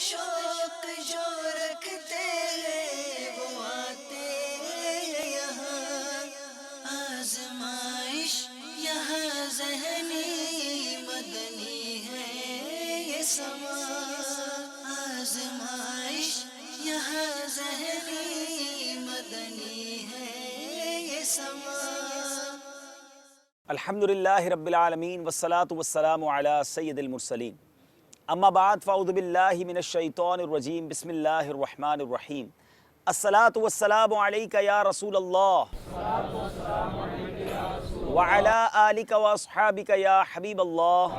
شوق جو رکھتے ہیں وہ آتے ہیں یہاں، آزمائش یہاں ذہنی مدنی ہے یہ سما، آزمائش یہاں ذہنی مدنی ہے یہ سما۔ الحمدللہ رب العالمین والصلاة والسلام علی سید المرسلین، اما بعد فاعوذ باللہ من الشیطان الرجیم، بسم اللہ الرحمن الرحیم۔ الصلاة والسلام علیک یا رسول اللہ وعلی آلک واصحابک یا حبیب اللہ،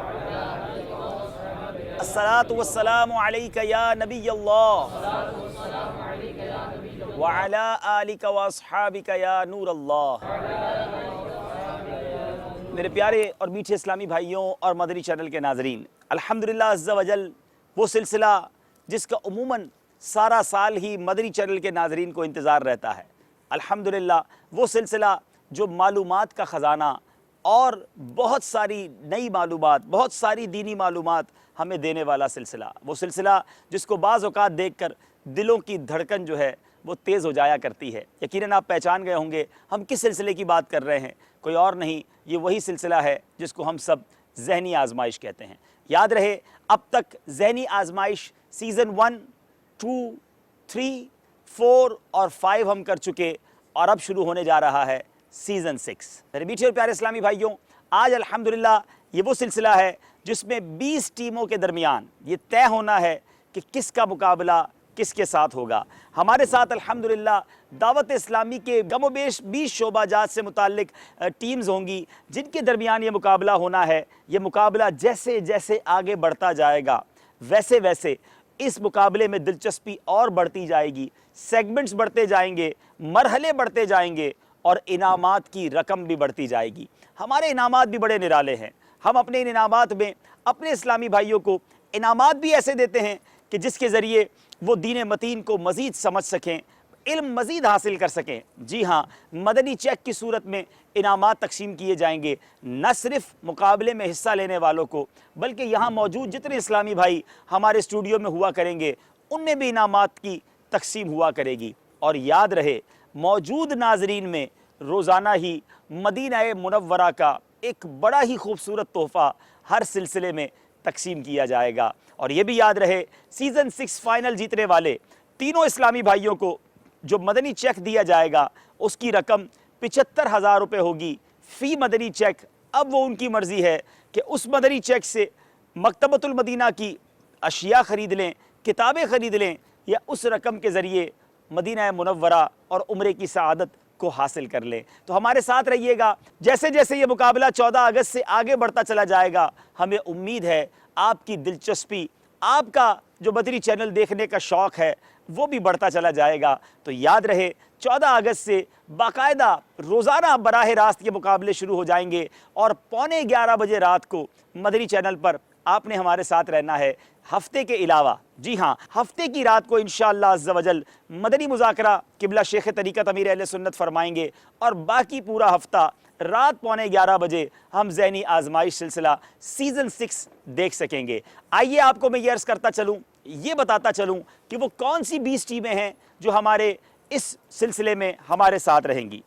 الصلاة والسلام علیک یا نبی اللہ وعلی آلک واصحابک یا نور اللہ۔ میرے پیارے اور میٹھے اسلامی بھائیوں اور مدنی چینل کے ناظرین، الحمدللہ عز و جل وہ سلسلہ جس کا عموماً سارا سال ہی مدنی چینل کے ناظرین کو انتظار رہتا ہے، الحمدللہ وہ سلسلہ جو معلومات کا خزانہ اور بہت ساری نئی معلومات، بہت ساری دینی معلومات ہمیں دینے والا سلسلہ، وہ سلسلہ جس کو بعض اوقات دیکھ کر دلوں کی دھڑکن جو ہے وہ تیز ہو جایا کرتی ہے۔ یقیناً آپ پہچان گئے ہوں گے ہم کس سلسلے کی بات کر رہے ہیں، کوئی اور نہیں، یہ وہی سلسلہ ہے جس کو ہم سب ذہنی آزمائش کہتے ہیں۔ یاد رہے اب تک ذہنی آزمائش سیزن 1، 2، 3، 4 اور 5 ہم کر چکے، اور اب شروع ہونے جا رہا ہے سیزن 6۔ میرے میٹھے اور پیارے اسلامی بھائیوں، آج الحمدللہ یہ وہ سلسلہ ہے جس میں 20 ٹیموں کے درمیان یہ طے ہونا ہے کہ کس کا مقابلہ کس کے ساتھ ہوگا۔ ہمارے ساتھ الحمدللہ دعوت اسلامی کے کم و بیش 20 شعبہ جات سے متعلق ٹیمز ہوں گی جن کے درمیان یہ مقابلہ ہونا ہے۔ یہ مقابلہ جیسے جیسے آگے بڑھتا جائے گا ویسے ویسے اس مقابلے میں دلچسپی اور بڑھتی جائے گی، سیگمنٹس بڑھتے جائیں گے، مرحلے بڑھتے جائیں گے، اور انعامات کی رقم بھی بڑھتی جائے گی۔ ہمارے انعامات بھی بڑے نرالے ہیں۔ ہم اپنے ان انعامات میں اپنے اسلامی بھائیوں کو انعامات بھی ایسے دیتے ہیں کہ جس کے ذریعے وہ دین متین کو مزید سمجھ سکیں، علم مزید حاصل کر سکیں۔ جی ہاں، مدنی چیک کی صورت میں انعامات تقسیم کیے جائیں گے، نہ صرف مقابلے میں حصہ لینے والوں کو بلکہ یہاں موجود جتنے اسلامی بھائی ہمارے اسٹوڈیو میں ہوا کریں گے ان میں بھی انعامات کی تقسیم ہوا کرے گی۔ اور یاد رہے موجود ناظرین میں روزانہ ہی مدینہ منورہ کا ایک بڑا ہی خوبصورت تحفہ ہر سلسلے میں تقسیم کیا جائے گا۔ اور یہ بھی یاد رہے سیزن 6 فائنل جیتنے والے تینوں اسلامی بھائیوں کو جو مدنی چیک دیا جائے گا اس کی رقم 75,000 روپے ہوگی فی مدنی چیک۔ اب وہ ان کی مرضی ہے کہ اس مدنی چیک سے مکتبۃ المدینہ کی اشیاء خرید لیں، کتابیں خرید لیں، یا اس رقم کے ذریعے مدینہ منورہ اور عمرے کی سعادت کو حاصل کر لیں۔ تو ہمارے ساتھ رہیے گا، جیسے جیسے یہ مقابلہ 14 اگست سے آگے بڑھتا چلا جائے گا ہمیں امید ہے آپ کی دلچسپی، آپ کا جو مدنی چینل دیکھنے کا شوق ہے وہ بھی بڑھتا چلا جائے گا۔ تو یاد رہے 14 اگست سے باقاعدہ روزانہ براہ راست یہ مقابلے شروع ہو جائیں گے، اور 11:15 بجے رات کو مدنی چینل پر آپ نے ہمارے ساتھ رہنا ہے۔ ہفتے کے علاوہ، جی ہاں، ہفتے کی رات کو انشاءاللہ عز و جل مدنی مذاکرہ قبلہ شیخ طریقت امیر اہل سنت فرمائیں گے، اور باقی پورا ہفتہ رات 11:15 بجے ہم ذہنی آزمائش سلسلہ سیزن 6 دیکھ سکیں گے۔ آئیے آپ کو میں یہ عرض کرتا چلوں، یہ بتاتا چلوں کہ وہ کون سی 20 ٹیمیں ہیں جو ہمارے اس سلسلے میں ہمارے ساتھ رہیں گی۔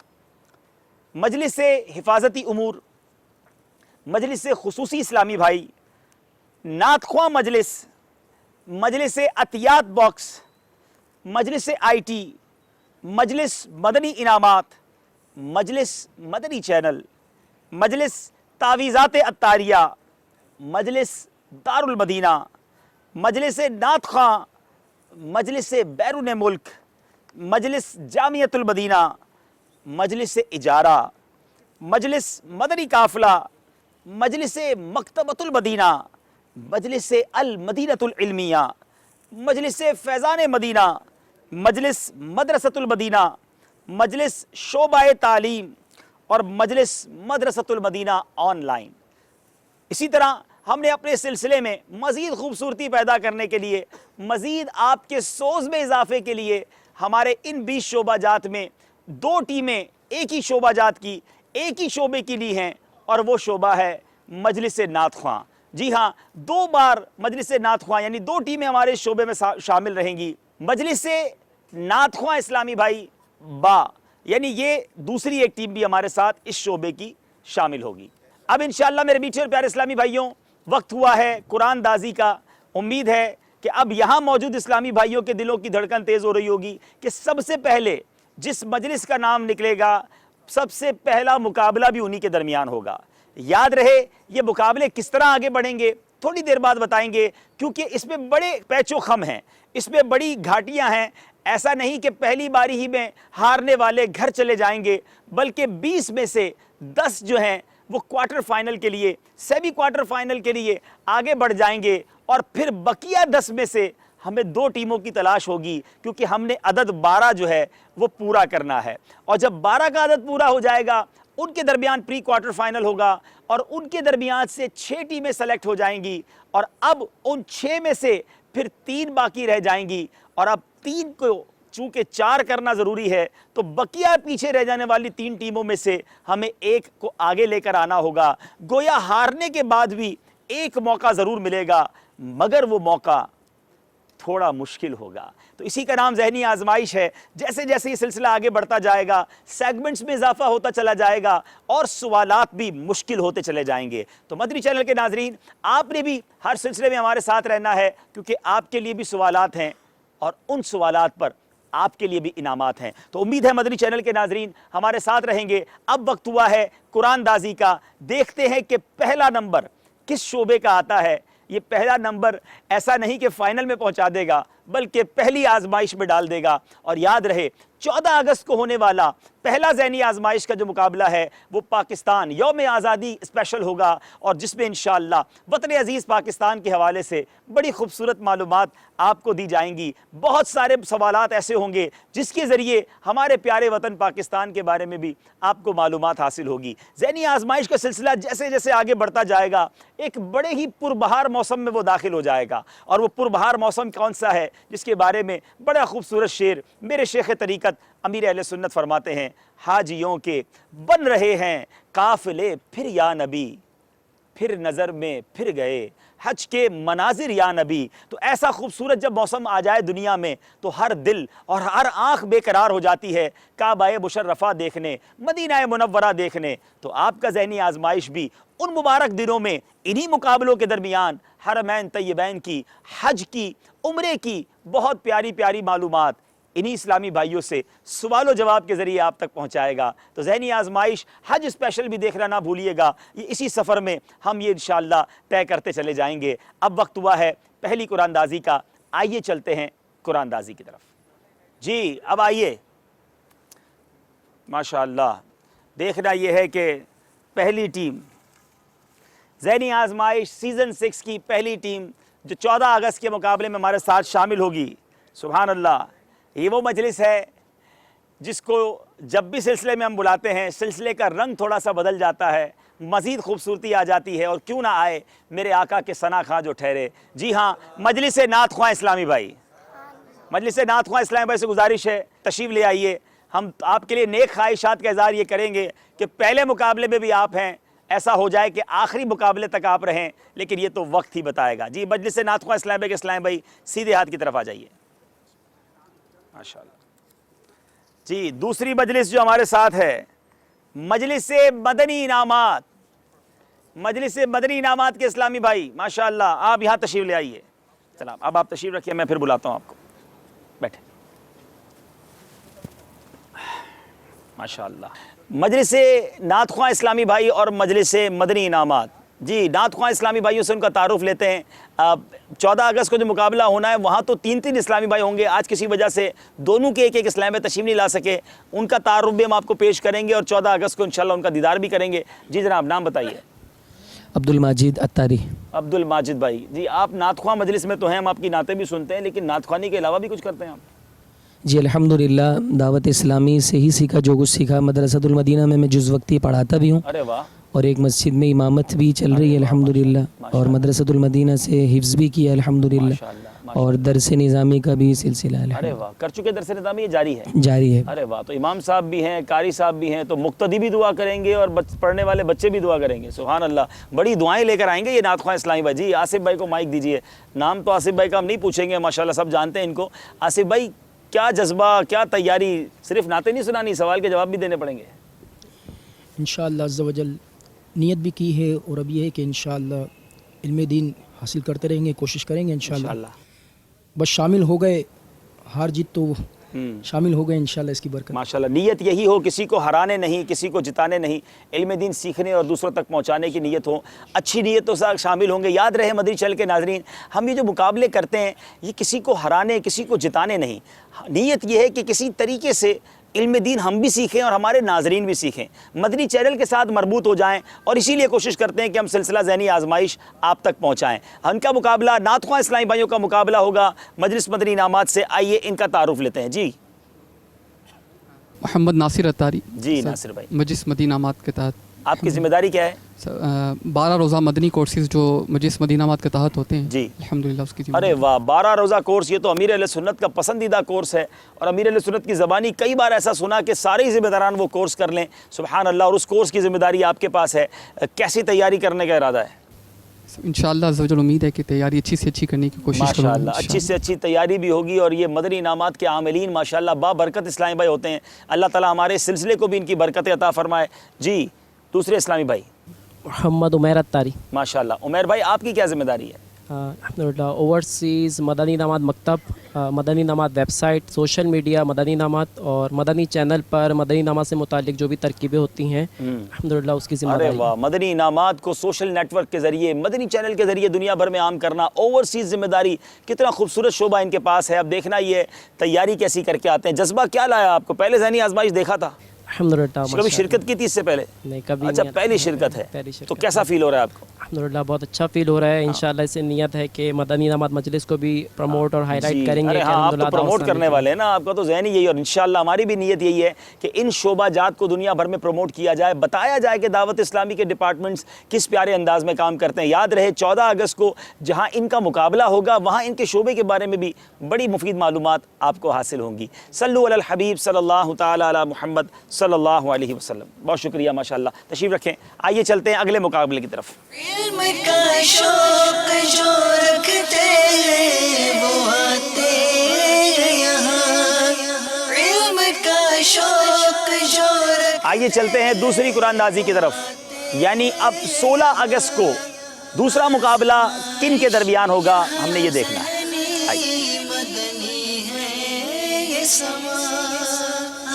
مجلس حفاظتی امور، مجلس خصوصی اسلامی بھائی، نعت خواں مجلس، مجلس عطیات باکس، مجلس آئی ٹی، مجلس مدنی انعامات، مجلس مدنی چینل، مجلس تعویذات عطاریہ، مجلس دار المدینہ، مجلس نعت خواں، مجلس بیرون ملک، مجلس جامعۃ المدینہ، مجلس اجارہ، مجلس مدنی قافلہ، مجلس مکتبۃ المدینہ، مجلس المدینۃ العلمیہ، مجلس فیضان مدینہ، مجلس مدرسۃ المدینہ، مجلس شعبہ تعلیم، اور مجلس مدرسۃ المدینہ آن لائن۔ اسی طرح ہم نے اپنے سلسلے میں مزید خوبصورتی پیدا کرنے کے لیے، مزید آپ کے سوز میں اضافے کے لیے، ہمارے ان 20 شعبہ جات میں 2 ٹیمیں ایک ہی شعبہ جات کی ایک ہی شعبے کی لی ہیں، اور وہ شعبہ ہے مجلس نعت خواں۔ جی ہاں 2 بار مجلس نعت خواں یعنی 2 ٹیمیں ہمارے اس شعبے میں شامل رہیں گی. مجلس نعت خواں اسلامی بھائی با یعنی یہ دوسری ایک ٹیم بھی ہمارے ساتھ اس شعبے کی شامل ہوگی. اب انشاءاللہ میرے میٹھے اور پیارے اسلامی بھائیوں وقت ہوا ہے قرآن دازی کا. امید ہے کہ اب یہاں موجود اسلامی بھائیوں کے دلوں کی دھڑکن تیز ہو رہی ہوگی کہ سب سے پہلے جس مجلس کا نام نکلے گا سب سے پہلا مقابلہ بھی انہی کے درمیان ہوگا. یاد رہے یہ مقابلے کس طرح آگے بڑھیں گے تھوڑی دیر بعد بتائیں گے, کیونکہ اس میں بڑے پیچ و خم ہیں, اس میں بڑی گھاٹیاں ہیں. ایسا نہیں کہ پہلی باری ہی میں ہارنے والے گھر چلے جائیں گے, بلکہ 20 میں سے 10 جو ہیں وہ کوارٹر فائنل کے لیے, سیمی کوارٹر فائنل کے لیے آگے بڑھ جائیں گے, اور پھر بقیہ 10 میں سے ہمیں 2 ٹیموں کی تلاش ہوگی, کیونکہ ہم نے عدد 12 جو ہے وہ پورا کرنا ہے. اور جب 12 کا عدد پورا ہو جائے گا ان کے درمیان پری کوارٹر فائنل ہوگا, اور ان کے درمیان سے 6 ٹیمیں سلیکٹ ہو جائیں گی, اور اب ان 6 میں سے پھر 3 باقی رہ جائیں گی, اور اب 3 کو چونکہ 4 کرنا ضروری ہے تو بقیہ پیچھے رہ جانے والی 3 ٹیموں میں سے ہمیں ایک کو آگے لے کر آنا ہوگا. گویا ہارنے کے بعد بھی ایک موقع ضرور ملے گا, مگر وہ موقع تھوڑا مشکل ہوگا. تو اسی کا نام ذہنی آزمائش ہے. جیسے جیسے یہ سلسلہ آگے بڑھتا جائے گا سیگمنٹس میں اضافہ ہوتا چلا جائے گا اور سوالات بھی مشکل ہوتے چلے جائیں گے. تو مدنی چینل کے ناظرین آپ نے بھی ہر سلسلے میں ہمارے ساتھ رہنا ہے, کیونکہ آپ کے لیے بھی سوالات ہیں اور ان سوالات پر آپ کے لیے بھی انعامات ہیں. تو امید ہے مدنی چینل کے ناظرین ہمارے ساتھ رہیں گے. اب وقت ہوا ہے قرآن دازی کا. دیکھتے ہیں کہ پہلا نمبر کس شعبے کا آتا ہے. یہ پہلا نمبر ایسا نہیں کہ فائنل میں پہنچا دے گا, بلکہ پہلی آزمائش میں ڈال دے گا. اور یاد رہے 14 اگست کو ہونے والا پہلا ذہنی آزمائش کا جو مقابلہ ہے وہ پاکستان یوم آزادی اسپیشل ہوگا, اور جس میں انشاءاللہ وطن عزیز پاکستان کے حوالے سے بڑی خوبصورت معلومات آپ کو دی جائیں گی. بہت سارے سوالات ایسے ہوں گے جس کے ذریعے ہمارے پیارے وطن پاکستان کے بارے میں بھی آپ کو معلومات حاصل ہوگی. ذہنی آزمائش کا سلسلہ جیسے جیسے آگے بڑھتا جائے گا ایک بڑے ہی پربہار موسم میں وہ داخل ہو جائے گا. اور وہ پربہار موسم کون سا ہے جس کے بارے میں بڑا خوبصورت شعر میرے شیخ طریقت امیر اہل سنت فرماتے ہیں, حاجیوں کے بن رہے ہیں قافلے پھر یا نبی, پھر نظر میں پھر گئے حج کے مناظر یا نبی. تو ایسا خوبصورت جب موسم آ جائے دنیا میں تو ہر دل اور ہر آنکھ بے قرار ہو جاتی ہے کعبہ مشرفہ دیکھنے, مدینہ منورہ دیکھنے. تو آپ کا ذہنی آزمائش بھی ان مبارک دنوں میں انہی مقابلوں کے درمیان حرمین طیبین کی, حج کی, عمرے کی بہت پیاری پیاری معلومات انہی اسلامی بھائیوں سے سوال و جواب کے ذریعے آپ تک پہنچائے گا. تو ذہنی آزمائش حج اسپیشل بھی دیکھنا نہ بھولیے گا. یہ اسی سفر میں ہم یہ انشاءاللہ طے کرتے چلے جائیں گے. اب وقت ہوا ہے پہلی قرآن دازی کا. آئیے چلتے ہیں قرآن دازی کی طرف. جی اب آئیے. ماشاءاللہ دیکھنا یہ ہے کہ پہلی ٹیم ذہنی آزمائش سیزن 6 کی پہلی ٹیم جو 14 اگست کے مقابلے میں ہمارے ساتھ شامل ہوگی. سبحان اللہ, یہ وہ مجلس ہے جس کو جب بھی سلسلے میں ہم بلاتے ہیں سلسلے کا رنگ تھوڑا سا بدل جاتا ہے, مزید خوبصورتی آ جاتی ہے. اور کیوں نہ آئے میرے آقا کے ثنا خواں جو ٹھہرے. جی ہاں, مجلس نعت خواں اسلامی بھائی, مجلس نعت خواں اسلامی بھائی سے گزارش ہے تشریف لے آئیے. ہم آپ کے لیے نیک خواہشات کا اظہار یہ کریں گے کہ پہلے مقابلے میں بھی آپ ہیں, ایسا ہو جائے کہ آخری مقابلے تک آپ رہیں, لیکن یہ تو وقت ہی بتائے گا. جی مجلس نعت خواں اسلامی بھائی کے اسلامی بھائی سیدھے ہاتھ کی طرف آ جائیے. ماشاءاللہ. جی دوسری مجلس جو ہمارے ساتھ ہے مجلس مدنی انعامات, مجلس مدنی انعامات کے اسلامی بھائی ماشاءاللہ آپ یہاں تشریف لے آئیے. چلو اب آپ تشریف رکھیے, میں پھر بلاتا ہوں آپ کو. بیٹھے. ماشاءاللہ مجلس نعت خواں اسلامی بھائی اور مجلس مدنی انعامات. جی نعت خواں اسلامی بھائیوں سے ان کا تعارف لیتے ہیں. 14 اگست کو جو مقابلہ ہونا ہے وہاں تو 3 اسلامی بھائی ہوں گے. آج کسی وجہ سے دونوں کے ایک اسلام میں تشریف نہیں لا سکے, ان کا تعارف بھی ہم آپ کو پیش کریں گے اور 14 اگست کو انشاءاللہ ان کا دیدار بھی کریں گے. جی جناب نام بتائیے. عبدالماجد اتاری. عبدالماجد بھائی, جی آپ نعت خواں مجلس میں تو ہیں, ہم آپ کی نعتیں بھی سنتے ہیں, لیکن نعت خوانی کے علاوہ بھی کچھ کرتے ہیں آپ؟ جی الحمدللہ دعوت اسلامی سے ہی سیکھا, جو کچھ سیکھا. مدرسۃ المدینہ میں جز وقتی پڑھاتا بھی ہوں, ارے واہ. اور ایک مسجد میں امامت بھی چل رہی ہے الحمدللہ, اور مدرسۃ المدینہ سے حفظ بھی کیا الحمدللہ, اور درس نظامی کا بھی سلسلہ ارے الحمدللہ واہ, کر چکے درس نظامی, یہ جاری ہے؟ جاری ہے. ارے واہ, تو امام صاحب بھی ہیں, قاری صاحب بھی ہیں, تو مقتدی بھی دعا کریں گے اور پڑھنے والے بچے بھی دعا کریں گے. سبحان اللہ, بڑی دعائیں لے کر آئیں گے یہ نعت خواں اسلامی بھائی. جی آصف بھائی کو مائک دیجیے. نام تو آصف بھائی کا ہم نہیں پوچھیں گے, ماشاءاللہ سب جانتے ہیں ان کو. آصف بھائی کیا جذبہ, کیا تیاری, صرف نعتیں نہیں سنانی, سوال کے جواب بھی دینے پڑیں گے؟ انشاءاللہ عز و جل نیت بھی کی ہے, اور اب یہ ہے کہ انشاءاللہ علم دین حاصل کرتے رہیں گے, کوشش کریں گے انشاءاللہ. بس شامل ہو گئے, ہار جیت تو شامل ہو گئے انشاءاللہ اس کی برکت. ماشاءاللہ, نیت یہی ہو, کسی کو ہرانے نہیں, کسی کو جتانے نہیں, علم دین سیکھنے اور دوسروں تک پہنچانے کی نیت ہو. اچھی نیت تو ساتھ شامل ہوں گے. یاد رہے مدنی چینل کے ناظرین, ہم یہ جو مقابلے کرتے ہیں یہ کسی کو ہرانے, کسی کو جتانے نہیں. نیت یہ ہے کہ کسی طریقے سے علم دین ہم بھی سیکھیں اور ہمارے ناظرین بھی سیکھیں, مدنی چینل کے ساتھ مربوط ہو جائیں, اور اسی لیے کوشش کرتے ہیں کہ ہم سلسلہ ذہنی آزمائش آپ تک پہنچائیں. ان کا مقابلہ نعت خواں اسلامی بھائیوں کا مقابلہ ہوگا مجلس مدنی انعامات سے. آئیے ان کا تعارف لیتے ہیں. جی محمد ناصر اتاری. جی ناصر بھائی, مجلس مدنی انعامات کے تحت آپ کی ذمہ داری کیا ہے؟ 12 روزہ مدنی کورسز جو مجلس مدنی انعامات کے تحت ہوتے ہیں, جی الحمدللہ اس کی ذمہ ارے واہ, 12 روزہ کورس, یہ تو امیر اہل سنت کا پسندیدہ کورس ہے, اور امیر اہل سنت کی زبانی کئی بار ایسا سنا کہ سارے ہی ذمہ داران وہ کورس کر لیں. سبحان اللہ, اور اس کورس کی ذمہ داری آپ کے پاس ہے. کیسی تیاری کرنے کا ارادہ ہے؟ انشاءاللہ عز و جل امید ہے کہ تیاری اچھی سے اچھی کرنے کی کوشش کروں گا. ماشاءاللہ, اچھی سے اچھی تیاری بھی ہوگی. اور یہ مدنی انعامات کے عاملین ماشاءاللہ بابرکت اسلامی بھائی ہوتے ہیں. اللہ تعالیٰ ہمارے سلسلے کو بھی ان کی برکت عطا فرمائے. جی دوسرے اسلامی بھائی. محمد عمیر اتاری. ماشاءاللہ, عمیر بھائی آپ کی کیا ذمہ داری ہے؟ الحمدللہ اوورسیز مدنی انعامات مکتب, مدنی انعامات ویب سائٹ, سوشل میڈیا مدنی انعامات, اور مدنی چینل پر مدنی انعامات سے متعلق جو بھی ترکیبیں ہوتی ہیں الحمدللہ اس کی ذمہ ارے داری. واہ, مدنی انعامات کو سوشل نیٹ ورک کے ذریعے, مدنی چینل کے ذریعے دنیا بھر میں عام کرنا, اوورسیز ذمہ داری, کتنا خوبصورت شعبہ ان کے پاس ہے. اب دیکھنا یہ تیاری کیسی کر کے آتے ہیں. جذبہ کیا لایا آپ کو؟ پہلے ذہنی آزمائش دیکھا تھا؟ الحمدللہ کبھی شرکت کی تھی اس سے پہلے؟ نہیں کبھی اچھا نہیں. پہلی شرکت ہے, پہلی شرکت تو کیسا فیل ہو رہا ہے آپ کو؟ الحمدللہ بہت اچھا فیل ہو رہا ہے. انشاءاللہ اس سے نیت ہے کہ مدنی انعامات مجلس کو بھی پروموٹ اور ہائی لائٹ کریں گے. ارے ہاں, آپ تو پروموٹ کرنے والے ہیں نا, آپ کا تو ذہن یہی, اور انشاءاللہ ہماری بھی نیت یہی ہے کہ ان شعبہ جات کو دنیا بھر میں پروموٹ کیا جائے, بتایا جائے کہ دعوت اسلامی کے ڈپارٹمنٹس کس پیارے انداز میں کام کرتے ہیں. یاد رہے 14 اگست کو جہاں ان کا مقابلہ ہوگا وہاں ان کے شعبے کے بارے میں بھی بڑی مفید معلومات آپ کو حاصل ہوں گی. صلو علی الحبیب صلی اللہ تعالی علی محمد صلی اللہ علیہ وسلم. بہت شکریہ, ماشاءاللہ. تشریف رکھیں. آئیے چلتے ہیں اگلے مقابلے کی طرف. علم کا شوق جو رکھتے ہیں وہ آتے یہاں, علم کا شوق جو رکھتے. آئیے چلتے ہیں دوسری قرآن نازی کی طرف. یعنی اب 16 اگست کو دوسرا مقابلہ کن کے درمیان ہوگا, ہم نے یہ دیکھنا ہے. آئیے. مدنی ہے یہ سما,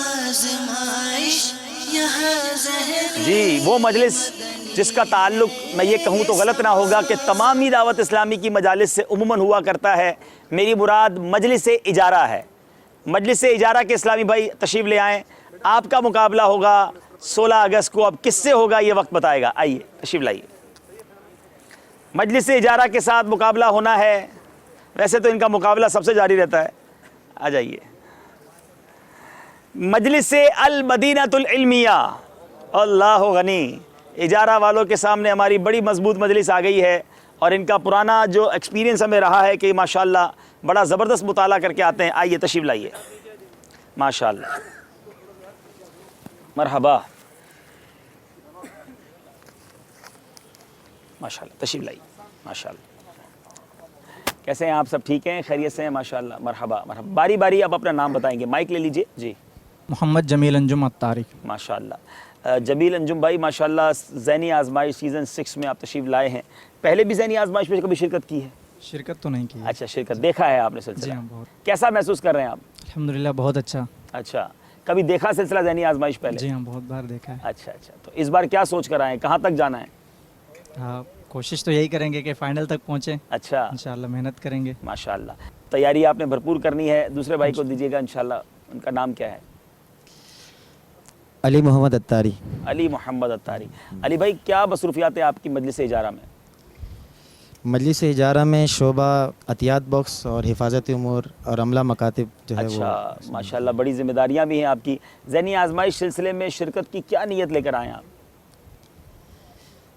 آزمائش یہاں ذہنی. جی وہ مجلس جس کا تعلق, میں یہ کہوں تو غلط نہ ہوگا کہ تمامی دعوت اسلامی کی مجالس سے عموماً ہوا کرتا ہے, میری مراد مجلس اجارہ ہے. مجلس اجارہ کے اسلامی بھائی تشریف لے آئیں. آپ کا مقابلہ ہوگا 16 اگست کو. اب کس سے ہوگا یہ وقت بتائے گا. آئیے تشریف لائیے. مجلس اجارہ کے ساتھ مقابلہ ہونا ہے. ویسے تو ان کا مقابلہ سب سے جاری رہتا ہے. آ جائیے. مجلس المدینۃ العلمیہ, اللہ غنی. اجارہ والوں کے سامنے ہماری بڑی مضبوط مجلس آ گئی ہے, اور ان کا پرانا جو ایکسپیرینس ہمیں رہا ہے کہ ماشاءاللہ بڑا زبردست مطالعہ کر کے آتے ہیں. آئیے تشریف لائیے. ماشاءاللہ, مرحبا, ماشاءاللہ. تشریف لائیے. ماشاءاللہ. کیسے ہیں آپ سب؟ ٹھیک ہیں, خیریت سے ہیں؟ ماشاءاللہ. مرحبا مرحبا. باری باری آپ اپنا نام بتائیں گے. مائک لے لیجئے. جی محمد جمیل انجم اتاری. ماشاءاللہ. جمیل انجم بھائی ماشاءاللہ ذہنی آزمائش سیزن 6 میں آپ تشریف لائے ہیں. پہلے بھی ذہنی آزمائش میں کبھی شرکت کی ہے؟ شرکت تو نہیں کی. اچھا, شرکت دیکھا ہے آپ نے سلسلہ. جی ہاں, بہت. کیسا محسوس کر رہے ہیں آپ؟ الحمدللہ بہت اچھا. اچھا, کبھی دیکھا سلسلہ ذہنی آزمائش پہلے؟ جی ہاں, بہت بار دیکھا ہے. اچھا اچھا. تو اس بار کیا سوچ کر آئے ہیں, کہاں تک جانا ہے؟ ہاں, کوشش تو یہی کریں گے کہ فائنل تک پہنچیں. اچھا انشاءاللہ محنت کریں گے. ماشاءاللہ. تیاری آپ نے بھرپور کرنی ہے. دوسرے بھائی کو دیجیے گا انشاءاللہ. ان کا نام کیا ہے؟ علی محمد اتاری. علی محمد اتاری. علی بھائی کیا مصروفیات ہیں آپ کی مجلس اجارہ میں؟ مجلس اجارہ میں شعبہ عطیات باکس اور حفاظت امور اور عملہ مکاتب جو ہے وہ. اچھا, ماشاءاللہ بڑی ذمہ داریاں بھی ہیں آپ کی. ذہنی آزمائش سلسلے میں شرکت کی کیا نیت لے کر آئے ہیں آپ؟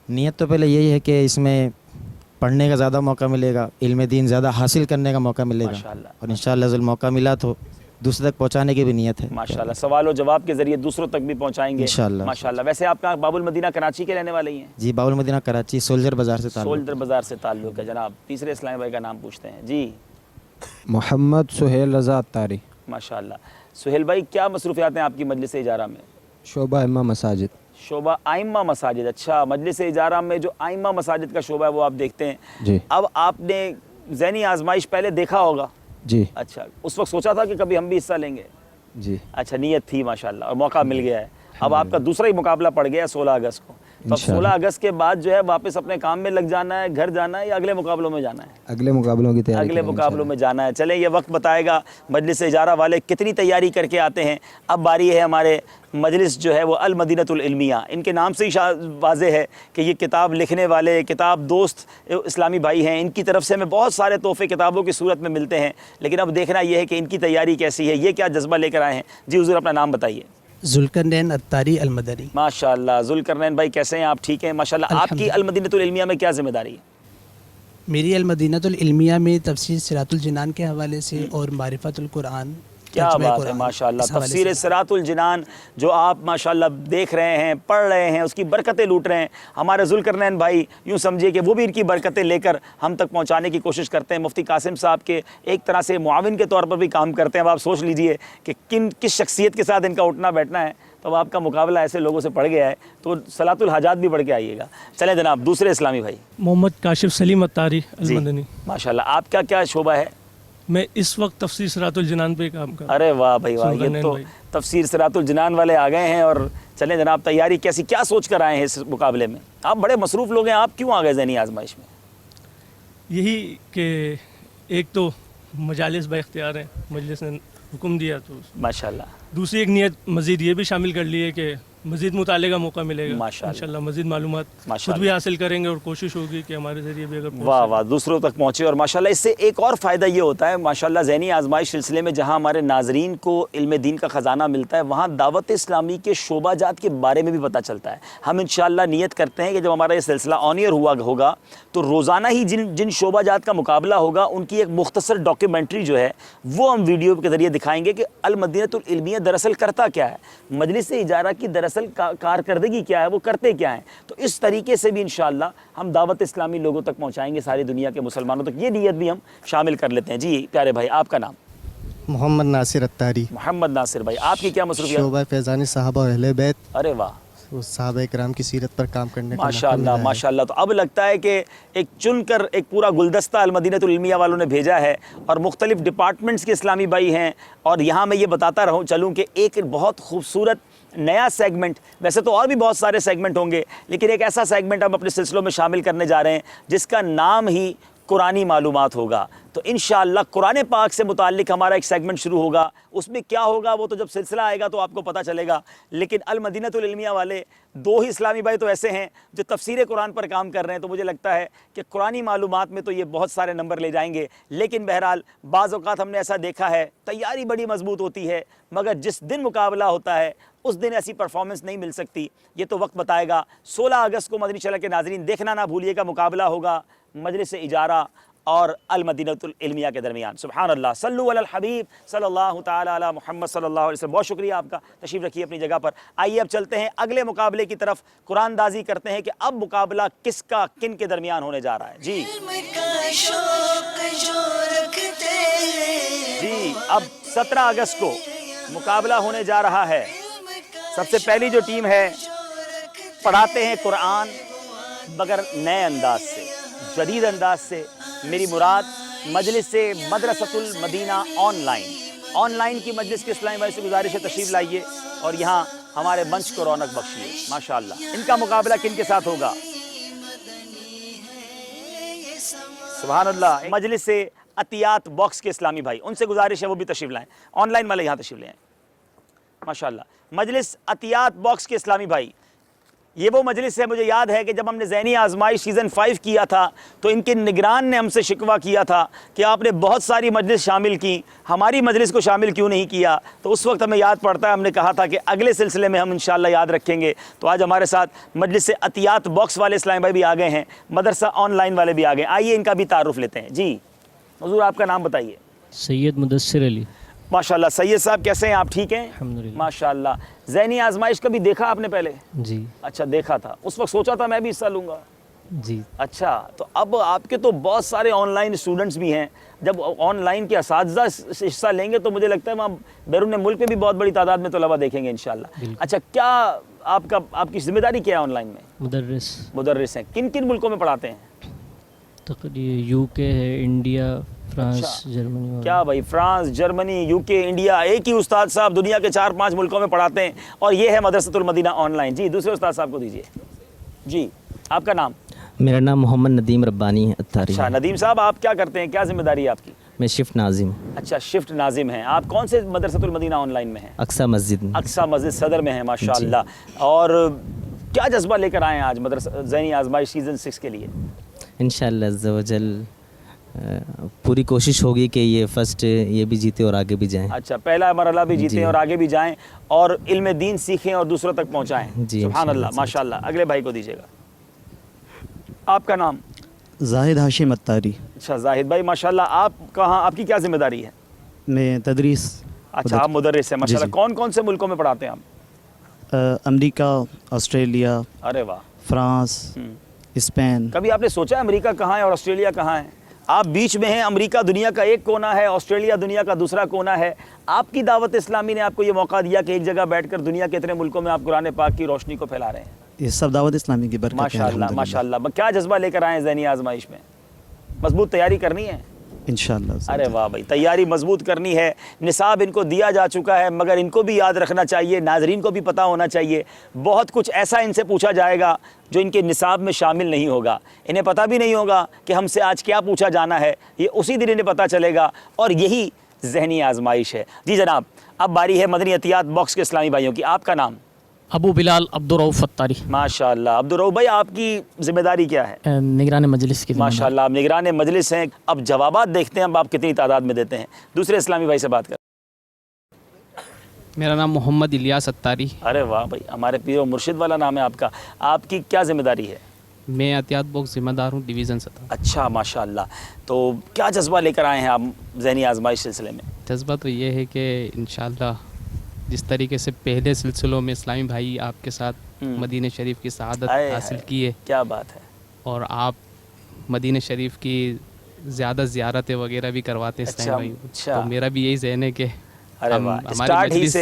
نیت تو پہلے یہی ہے کہ اس میں پڑھنے کا زیادہ موقع ملے گا, علم دین زیادہ حاصل کرنے کا موقع ملے گا, ماشاءاللہ. اور انشاءاللہ ضرور موقع ملا تو دوسرے تک پہنچانے کی بھی نیت ہے ماشاءاللہ, سوال و جواب کے ذریعے دوسروں تک بھی پہنچائیں گے انشاءاللہ. ماشاءاللہ. ویسے آپ کہاں باب المدینہ کراچی کے رہنے والے ہی ہیں؟ جی باب المدینہ کراچی سولجر بازار سے تعلق. سولجر بازار سے تعلق ہے. جناب تیسرے اسلامی بھائی کا نام پوچھتے ہیں. جی محمد سہیل رضا اتاری. ماشاءاللہ. سہیل بھائی کیا مصروفیات ہیں آپ کی مجلس اجارہ میں؟ شعبہ امہ مساجد. شعبہ آئمہ مساجد. اچھا, مجلس اجارہ میں جو آئمہ مساجد کا شعبہ ہے وہ آپ دیکھتے ہیں. جی اب آپ نے ذہنی آزمائش پہلے دیکھا ہوگا. جی اچھا, اس وقت سوچا تھا کہ کبھی ہم بھی حصہ لیں گے؟ جی اچھا, نیت تھی ماشاءاللہ اور موقع مل گیا ہے. اب آپ کا دوسرا ہی مقابلہ پڑ گیا 16 اگست کو. تو اب 16 اگست کے بعد جو ہے واپس اپنے کام میں لگ جانا ہے, گھر جانا ہے, یا اگلے مقابلوں میں جانا ہے؟ اگلے مقابلوں کی تیاری اگلے مقابلوں میں جانا ہے. چلیں یہ وقت بتائے گا مجلس اجارہ والے کتنی تیاری کر کے آتے ہیں. اب باری ہے ہمارے مجلس جو ہے وہ المدینۃ العلمیہ, ان کے نام سے ہی واضح ہے کہ یہ کتاب لکھنے والے, کتاب دوست اسلامی بھائی ہیں. ان کی طرف سے ہمیں بہت سارے تحفے کتابوں کی صورت میں ملتے ہیں, لیکن اب دیکھنا یہ ہے کہ ان کی تیاری کیسی ہے, یہ کیا جذبہ لے کر آئے ہیں. جی حضور اپنا نام بتائیے. ذوالقرنین اتاری المدنی. ماشاءاللہ. ذوالقرنین بھائی کیسے ہیں آپ؟ ٹھیک ہیں ماشاءاللہ. آپ کی المدینۃ العلمیہ میں کیا ذمہ داری ہے؟ میری المدینۃ العلمیہ میں تفسیر صراط الجنان کے حوالے سے اور معرفت القرآن. کیا بات ہے ماشاءاللہ. تفسیر صراط الجنان جو آپ ماشاءاللہ دیکھ رہے ہیں, پڑھ رہے ہیں, اس کی برکتیں لوٹ رہے ہیں. ہمارے ذوالقرنین بھائی یوں سمجھیے کہ وہ بھی ان کی برکتیں لے کر ہم تک پہنچانے کی کوشش کرتے ہیں. مفتی قاسم صاحب کے ایک طرح سے معاون کے طور پر بھی کام کرتے ہیں. اب آپ سوچ لیجئے کہ کس شخصیت کے ساتھ ان کا اٹھنا بیٹھنا ہے. تو اب آپ کا مقابلہ ایسے لوگوں سے پڑ گیا ہے تو صلاۃ الحاجات بھی پڑھ کے آئیے گا. چلیں جناب دوسرے اسلامی بھائی. محمد کاشف سلیم اتاری المدنی. ماشاءاللہ. آپ کا کیا شعبہ ہے؟ میں اس وقت تفسیر صراط الجنان پہ کام کر رہا ہوں. ارے واہ بھائی واہ, یہ تو تفسیر صراط الجنان والے آ گئے ہیں. اور چلیں جناب تیاری کیسی, کیا سوچ کر آئے ہیں اس مقابلے میں؟ آپ بڑے مصروف لوگ ہیں, آپ کیوں آ گئے ذہنی آزمائش میں؟ یہی کہ ایک تو مجالس با اختیار ہیں, مجلس نے حکم دیا, تو ماشاءاللہ. دوسری ایک نیت مزید یہ بھی شامل کر لی ہے کہ مزید مطالعے کا موقع ملے گا ماشاءاللہ. انشاءاللہ. مزید معلومات ماشاءاللہ. خود بھی حاصل کریں گے اور کوشش ہوگی کہ ہمارے ذریعے بھی اگر واہ واہ دوسروں تک پہنچے. اور ماشاءاللہ اس سے ایک اور فائدہ یہ ہوتا ہے ماشاءاللہ ذہنی آزمائش سلسلے میں, جہاں ہمارے ناظرین کو علم دین کا خزانہ ملتا ہے, وہاں دعوت اسلامی کے شعبہ جات کے بارے میں بھی پتہ چلتا ہے. ہم انشاءاللہ نیت کرتے ہیں کہ جب ہمارا یہ سلسلہ آن ایئر ہوگا تو روزانہ ہی جن شعبہ جات کا مقابلہ ہوگا ان کی ایک مختصر ڈاکیومنٹری جو ہے وہ ہم ویڈیو کے ذریعے دکھائیں گے کہ المدینۃ العلمیہ دراصل کرتا کیا ہے, مجلس اجارہ کی دراصل کارکردگی کیا ہے, وہ کرتے کیا ہیں. تو اس طریقے سے بھی انشاءاللہ ہم دعوت اسلامی لوگوں تک پہنچائیں گے, ساری دنیا کے مسلمانوں تک. یہ نیت بھی ہم شامل کر لیتے ہیں. جی پیارے بھائی آپ کا نام؟ محمد ناصر اتاری. محمد ناصر بھائی آپ کی کیا مصروفیت؟ شعبہ فیضان صحابہ و اہل بیت. ارے واہ, صحابہ کرام کی سیرت پر کام کرنے کا ماشاءاللہ ماشاءاللہ. تو اب لگتا ہے کہ ایک چن کر ایک پورا گلدستہ المدینۃ العلمیہ والوں نے بھیجا ہے, اور مختلف ڈپارٹمنٹس کے اسلامی بھائی ہیں. اور یہاں میں یہ بتاتا چلوں کہ ایک بہت خوبصورت نیا سیگمنٹ, ویسے تو اور بھی بہت سارے سیگمنٹ ہوں گے, لیکن ایک ایسا سیگمنٹ ہم اپنے سلسلوں میں شامل کرنے جا رہے ہیں جس کا نام ہی قرآنی معلومات ہوگا. تو انشاءاللہ قرآن پاک سے متعلق ہمارا ایک سیگمنٹ شروع ہوگا. اس میں کیا ہوگا وہ تو جب سلسلہ آئے گا تو آپ کو پتہ چلے گا. لیکن المدینۃ العلمیہ والے 2 ہی اسلامی بھائی تو ایسے ہیں جو تفسیر قرآن پر کام کر رہے ہیں, تو مجھے لگتا ہے کہ قرآنی معلومات میں تو یہ بہت سارے نمبر لے جائیں گے. لیکن بہرحال بعض اوقات ہم نے ایسا دیکھا ہے تیاری بڑی مضبوط ہوتی ہے, مگر جس دن مقابلہ ہوتا ہے اس دن ایسی پرفارمنس نہیں مل سکتی. یہ تو وقت بتائے گا. 16 اگست کو مدنی چینل کے ناظرین دیکھنا نہ بھولیے گا, مقابلہ ہوگا مجلس اجارہ اور المدینۃ العلمیہ کے درمیان. سبحان اللہ, صلو علی الحبیب صلی اللہ تعالی علی محمد صلی اللہ علیہ وسلم. بہت شکریہ آپ کا, تشریف رکھیے اپنی جگہ پر. آئیے اب چلتے ہیں اگلے مقابلے کی طرف, قرآن دازی کرتے ہیں کہ اب مقابلہ کس کا کن کے درمیان ہونے جا رہا ہے. جی جی اب 17 اگست کو مقابلہ ہونے جا رہا ہے. سب سے پہلی جو ٹیم ہے پڑھاتے ہیں قرآن مگر نئے انداز سے, جدید انداز سے. میری مراد مجلس سے مدرسۃ المدینہ آن لائن کی مجلس کے اسلامی بھائی سے گزارش ہے تشریف لائیے اور یہاں ہمارے منچ کو رونق بخشیے. ماشاءاللہ ان کا مقابلہ کن کے ساتھ ہوگا؟ سبحان اللہ. مجلس سے عطیات باکس کے اسلامی بھائی, ان سے گزارش ہے وہ بھی تشریف لائیں. آن لائن والے یہاں تشریف لائیں. ماشاءاللہ. مجلس عطیات باکس کے اسلامی بھائی یہ وہ مجلس ہے، مجھے یاد ہے کہ جب ہم نے ذہنی آزمائش سیزن 5 کیا تھا تو ان کے نگران نے ہم سے شکوہ کیا تھا کہ آپ نے بہت ساری مجلس شامل کی، ہماری مجلس کو شامل کیوں نہیں کیا؟ تو اس وقت ہمیں یاد پڑتا ہے، ہم نے کہا تھا کہ اگلے سلسلے میں ہم انشاءاللہ یاد رکھیں گے۔ تو آج ہمارے ساتھ مجلس عطیات باکس والے اسلام بھائی بھی آ گئے ہیں، مدرسہ آن لائن والے بھی آ گئے ہیں، آئیے ان کا بھی تعارف لیتے ہیں۔ جی حضور آپ کا نام بتائیے۔ سید مدثر علی۔ ماشاءاللہ سید صاحب کیسے ہیں آپ؟ ٹھیک ہیں الحمدللہ۔ ماشاءاللہ۔ ذہنی آزمائش کبھی دیکھا آپ نے پہلے؟ جی اچھا دیکھا تھا، اس وقت سوچا تھا میں بھی حصہ لوں گا؟ جی اچھا، تو اب آپ کے تو بہت سارے آن لائن اسٹوڈنٹس بھی ہیں، جب آن لائن کے اساتذہ حصہ لیں گے تو مجھے لگتا ہے وہاں بیرون ملک میں بھی بہت بڑی تعداد میں طلبہ دیکھیں گے انشاءاللہ۔ اچھا، کیا آپ کی ذمہ داری کیا ہے آن لائن میں؟ مدرس ہیں۔ کن کن ملکوں میں پڑھاتے ہیں؟ تقریباً یو کے ہے، انڈیا، فرانس، جرمنی۔ کیا بھائی، فرانس، جرمنی، یو کے، انڈیا، ایک ہی استاد صاحب دنیا کے 4-5 ملکوں میں پڑھاتے ہیں، اور یہ ہے مدرسۃ المدینہ آن لائن۔ جی دوسرے استاد صاحب کو دیجیے۔ جی آپ کا نام؟ میرا نام محمد ندیم ربانی اتاری۔ اچھا ندیم صاحب، آپ کیا کرتے ہیں؟ کیا ذمہ داری ہے آپ کی؟ میں شفٹ ناظم۔ اچھا شفٹ ناظم ہیں آپ۔ کون سے مدرسۃ المدینہ آن لائن میں ہیں؟ اقصی مسجد میں۔ اقصی مسجد صدر میں ہیں، ماشاءاللہ۔ اور کیا جذبہ لے کر آئے ہیں آج مدرسہ ذہنی آزمائش سیزن 6 کے لیے؟ انشاءاللہ عز و جل پوری کوشش ہوگی کہ یہ فرسٹ یہ بھی جیتے اور آگے بھی جائیں۔ اچھا، پہلا مرحلہ بھی جیتیں اور آگے بھی جائیں اور علم دین سیکھیں اور دوسروں تک پہنچائیں۔ سبحان اللہ، ماشاءاللہ۔ اگلے بھائی کو دیجیے گا۔ آپ کا نام؟ زاہد ہاشم اتاری۔ اچھا زاہد بھائی، ماشاءاللہ۔ آپ کہاں، آپ کی کیا ذمہ داری ہے؟ میں تدریس۔ اچھا آپ مدرس ہیں، ماشاءاللہ۔ کون کون سے ملکوں میں پڑھاتے ہیں آپ؟ امریکہ، آسٹریلیا، ارے واہ، فرانس، اسپین۔ کبھی آپ نے سوچا امریکہ کہاں ہے اور آسٹریلیا کہاں ہے؟ آپ بیچ میں ہیں، امریکہ دنیا کا ایک کونا ہے، آسٹریلیا دنیا کا دوسرا کونا ہے۔ آپ کی دعوت اسلامی نے آپ کو یہ موقع دیا کہ ایک جگہ بیٹھ کر دنیا کے اتنے ملکوں میں آپ قرآن پاک کی روشنی کو پھیلا رہے ہیں۔ یہ سب دعوت اسلامی کی برکت ہے۔ ماشاءاللہ ماشاءاللہ۔ کیا جذبہ لے کر آئے ہیں ذہنی آزمائش میں؟ مضبوط تیاری کرنی ہے انشاءاللہ۔ ارے واہ بھائی، تیاری مضبوط کرنی ہے۔ نصاب ان کو دیا جا چکا ہے، مگر ان کو بھی یاد رکھنا چاہیے، ناظرین کو بھی پتہ ہونا چاہیے، بہت کچھ ایسا ان سے پوچھا جائے گا جو ان کے نصاب میں شامل نہیں ہوگا۔ انہیں پتہ بھی نہیں ہوگا کہ ہم سے آج کیا پوچھا جانا ہے، یہ اسی دن انہیں پتہ چلے گا، اور یہی ذہنی آزمائش ہے۔ جی جناب، اب باری ہے مدنی عطیات باکس کے اسلامی بھائیوں کی۔ آپ کا نام؟ ابو بلال عبدالرؤف اتاری۔ ماشاءاللہ عبدالرؤف بھائی، آپ کی ذمہ داری کیا ہے؟ نگران مجلس کی۔ ماشاءاللہ، آپ نگران مجلس ہیں۔ اب جوابات دیکھتے ہیں اب آپ کتنی تعداد میں دیتے ہیں۔ دوسرے اسلامی بھائی سے بات کر۔ میرا نام محمد الیاس اتاری۔ ارے واہ بھائی، ہمارے پیر و مرشد والا نام ہے آپ کا۔ آپ کی کیا ذمہ داری ہے؟ میں عطیات باکس ذمہ دار ہوں، ڈویژن سطح۔ اچھا ماشاءاللہ۔ تو کیا جذبہ لے کر آئے ہیں آپ ذہنی آزمائش سلسلے میں؟ جذبہ تو یہ ہے کہ انشاءاللہ جس طریقے سے پہلے سلسلوں میں اسلامی بھائی آپ کے ساتھ مدینہ شریف کی سعادت حاصل کی ہے، کیا بات ہے، اور آپ مدینہ شریف کی زیادہ زیارتیں وغیرہ بھی کرواتے ہیں اسلامی بھائی، تو میرا بھی یہی ذہن ہے کہ ہماری مجلس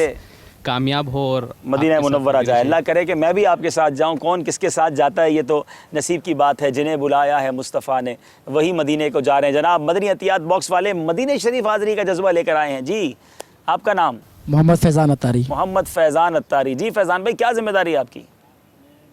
کامیاب ہو اور مدینہ منورہ جائے۔ اللہ کرے کہ میں بھی آپ کے ساتھ جاؤں۔ کون کس کے ساتھ جاتا ہے یہ تو نصیب کی بات ہے، جنہیں بلایا ہے مصطفیٰ نے وہی مدینے کو جا رہے ہیں۔ جناب مدنی عطیات باکس والے مدینہ شریف حاضری کا جذبہ لے کر آئے ہیں۔ جی آپ کا نام؟ محمد فیضان اتاری۔ محمد فیضان اتاری۔ جی فیضان بھائی، کیا ذمہ داری ہے آپ کی؟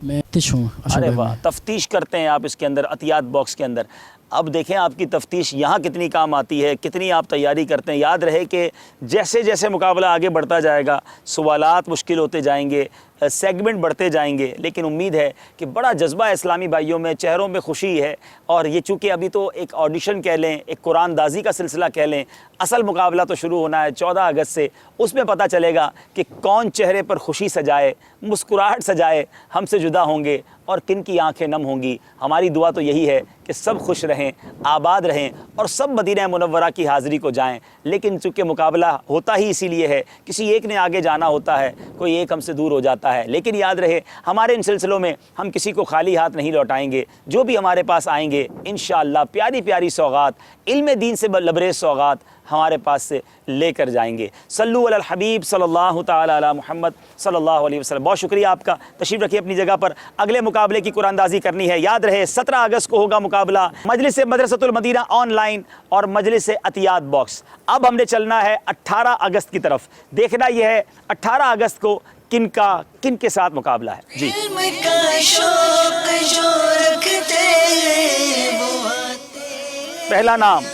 میں تفتیش ہوں۔ ارے واہ، تفتیش کرتے ہیں آپ اس کے اندر، عطیات باکس کے اندر۔ اب دیکھیں آپ کی تفتیش یہاں کتنی کام آتی ہے، کتنی آپ تیاری کرتے ہیں۔ یاد رہے کہ جیسے جیسے مقابلہ آگے بڑھتا جائے گا، سوالات مشکل ہوتے جائیں گے، سیگمنٹ بڑھتے جائیں گے، لیکن امید ہے کہ بڑا جذبہ ہے اسلامی بھائیوں میں، چہروں میں خوشی ہے۔ اور یہ چونکہ ابھی تو ایک آڈیشن کہہ لیں، ایک قرآن دازی کا سلسلہ کہہ لیں، اصل مقابلہ تو شروع ہونا ہے 14 اگست سے۔ اس میں پتہ چلے گا کہ کون چہرے پر خوشی سجائے، مسکراہٹ سجائے، ہم سے جدا ہوں گے اور کن کی آنکھیں نم ہوں گی۔ ہماری دعا تو یہی ہے کہ سب خوش رہیں، آباد رہیں اور سب مدینہ منورہ کی حاضری کو جائیں۔ لیکن چونکہ مقابلہ ہوتا ہی اسی لیے ہے، کسی ایک نے آگے جانا ہوتا ہے، کوئی ایک ہم سے دور ہو جاتا ہے۔ لیکن یاد رہے ہمارے ان سلسلوں میں ہم کسی کو خالی ہاتھ نہیں لوٹائیں گے۔ جو بھی ہمارے پاس آئیں گے انشاءاللہ پیاری پیاری سوغات، علم دین سے لبریز سوغات ہمارے پاس سے لے کر جائیں گے۔ صلو علی الحبیب صلی اللہ تعالی علی محمد صلی اللہ علیہ وسلم۔ بہت شکریہ آپ کا، تشریف رکھیے اپنی جگہ پر۔ اگلے مقابلے کی قرآن دازی کرنی ہے، یاد رہے 17 اگست کو ہوگا مقابلہ مجلس مدرسۃ المدینہ آن لائن اور مجلس عطیات باکس۔ اب ہم نے چلنا ہے 18 اگست کی طرف۔ دیکھنا یہ ہے 18 اگست کو کن کے ساتھ مقابلہ ہے۔ جی علم کا شوق جو رکھتے ہیں وہ آتے۔ پہلا نام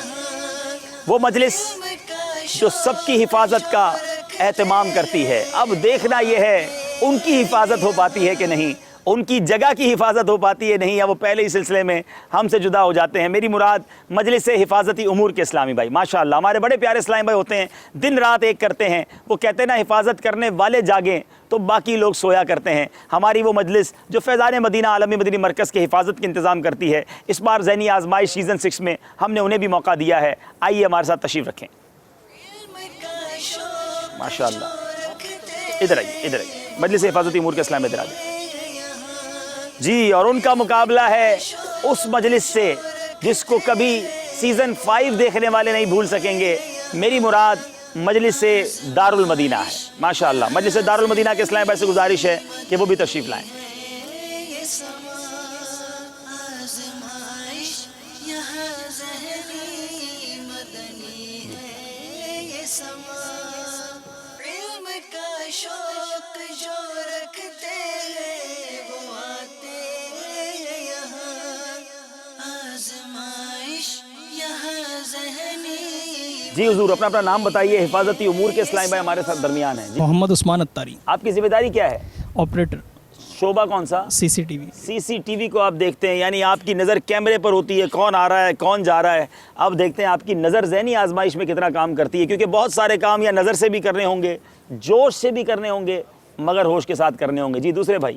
وہ مجلس جو سب کی حفاظت کا اہتمام کرتی ہے۔ اب دیکھنا یہ ہے ان کی حفاظت ہو پاتی ہے کہ نہیں، ان کی جگہ کی حفاظت ہو پاتی ہے نہیں، یا وہ پہلے ہی سلسلے میں ہم سے جدا ہو جاتے ہیں. میری مراد مجلس حفاظتی امور کے اسلامی بھائی ماشاءاللہ ہمارے بڑے پیارے اسلامی بھائی ہوتے ہیں، دن رات ایک کرتے ہیں. وہ کہتے ہیں نا حفاظت کرنے والے جاگیں تو باقی لوگ سویا کرتے ہیں. ہماری وہ مجلس جو فیضان مدینہ عالمی مدنی مرکز کے حفاظت کا انتظام کرتی ہے، اس بار ذہنی آزمائش سیزن 6 میں ہم نے انہیں بھی موقع دیا ہے. آئیے ہمارے ساتھ تشریف رکھیں. ماشاءاللہ ادھر آئیے مجلس حفاظتی امور کے اسلام میں ادھر آئیے جی. اور ان کا مقابلہ ہے اس مجلس سے جس کو کبھی سیزن 5 دیکھنے والے نہیں بھول سکیں گے. میری مراد مجلس دارالمدینہ ہے. ماشاءاللہ مجلس دارالمدینہ کے اسلام بھائی سے گزارش ہے کہ وہ بھی تشریف لائیں. جی حضور اپنا نام بتائیے. حفاظتی امور کے اسلامی بھائی ہمارے ساتھ درمیان ہیں. محمد عثمان اتاری. آپ کی ذمہ داری کیا ہے؟ آپریٹر. شعبہ کون سا؟ سی سی ٹی وی. سی سی ٹی وی کو آپ دیکھتے ہیں، یعنی آپ کی نظر کیمرے پر ہوتی ہے، کون آ رہا ہے کون جا رہا ہے. اب دیکھتے ہیں آپ کی نظر ذہنی آزمائش میں کتنا کام کرتی ہے، کیونکہ بہت سارے کام یا نظر سے بھی کرنے ہوں گے، جوش سے بھی کرنے ہوں گے، مگر ہوش کے ساتھ کرنے ہوں گے. جی دوسرے بھائی.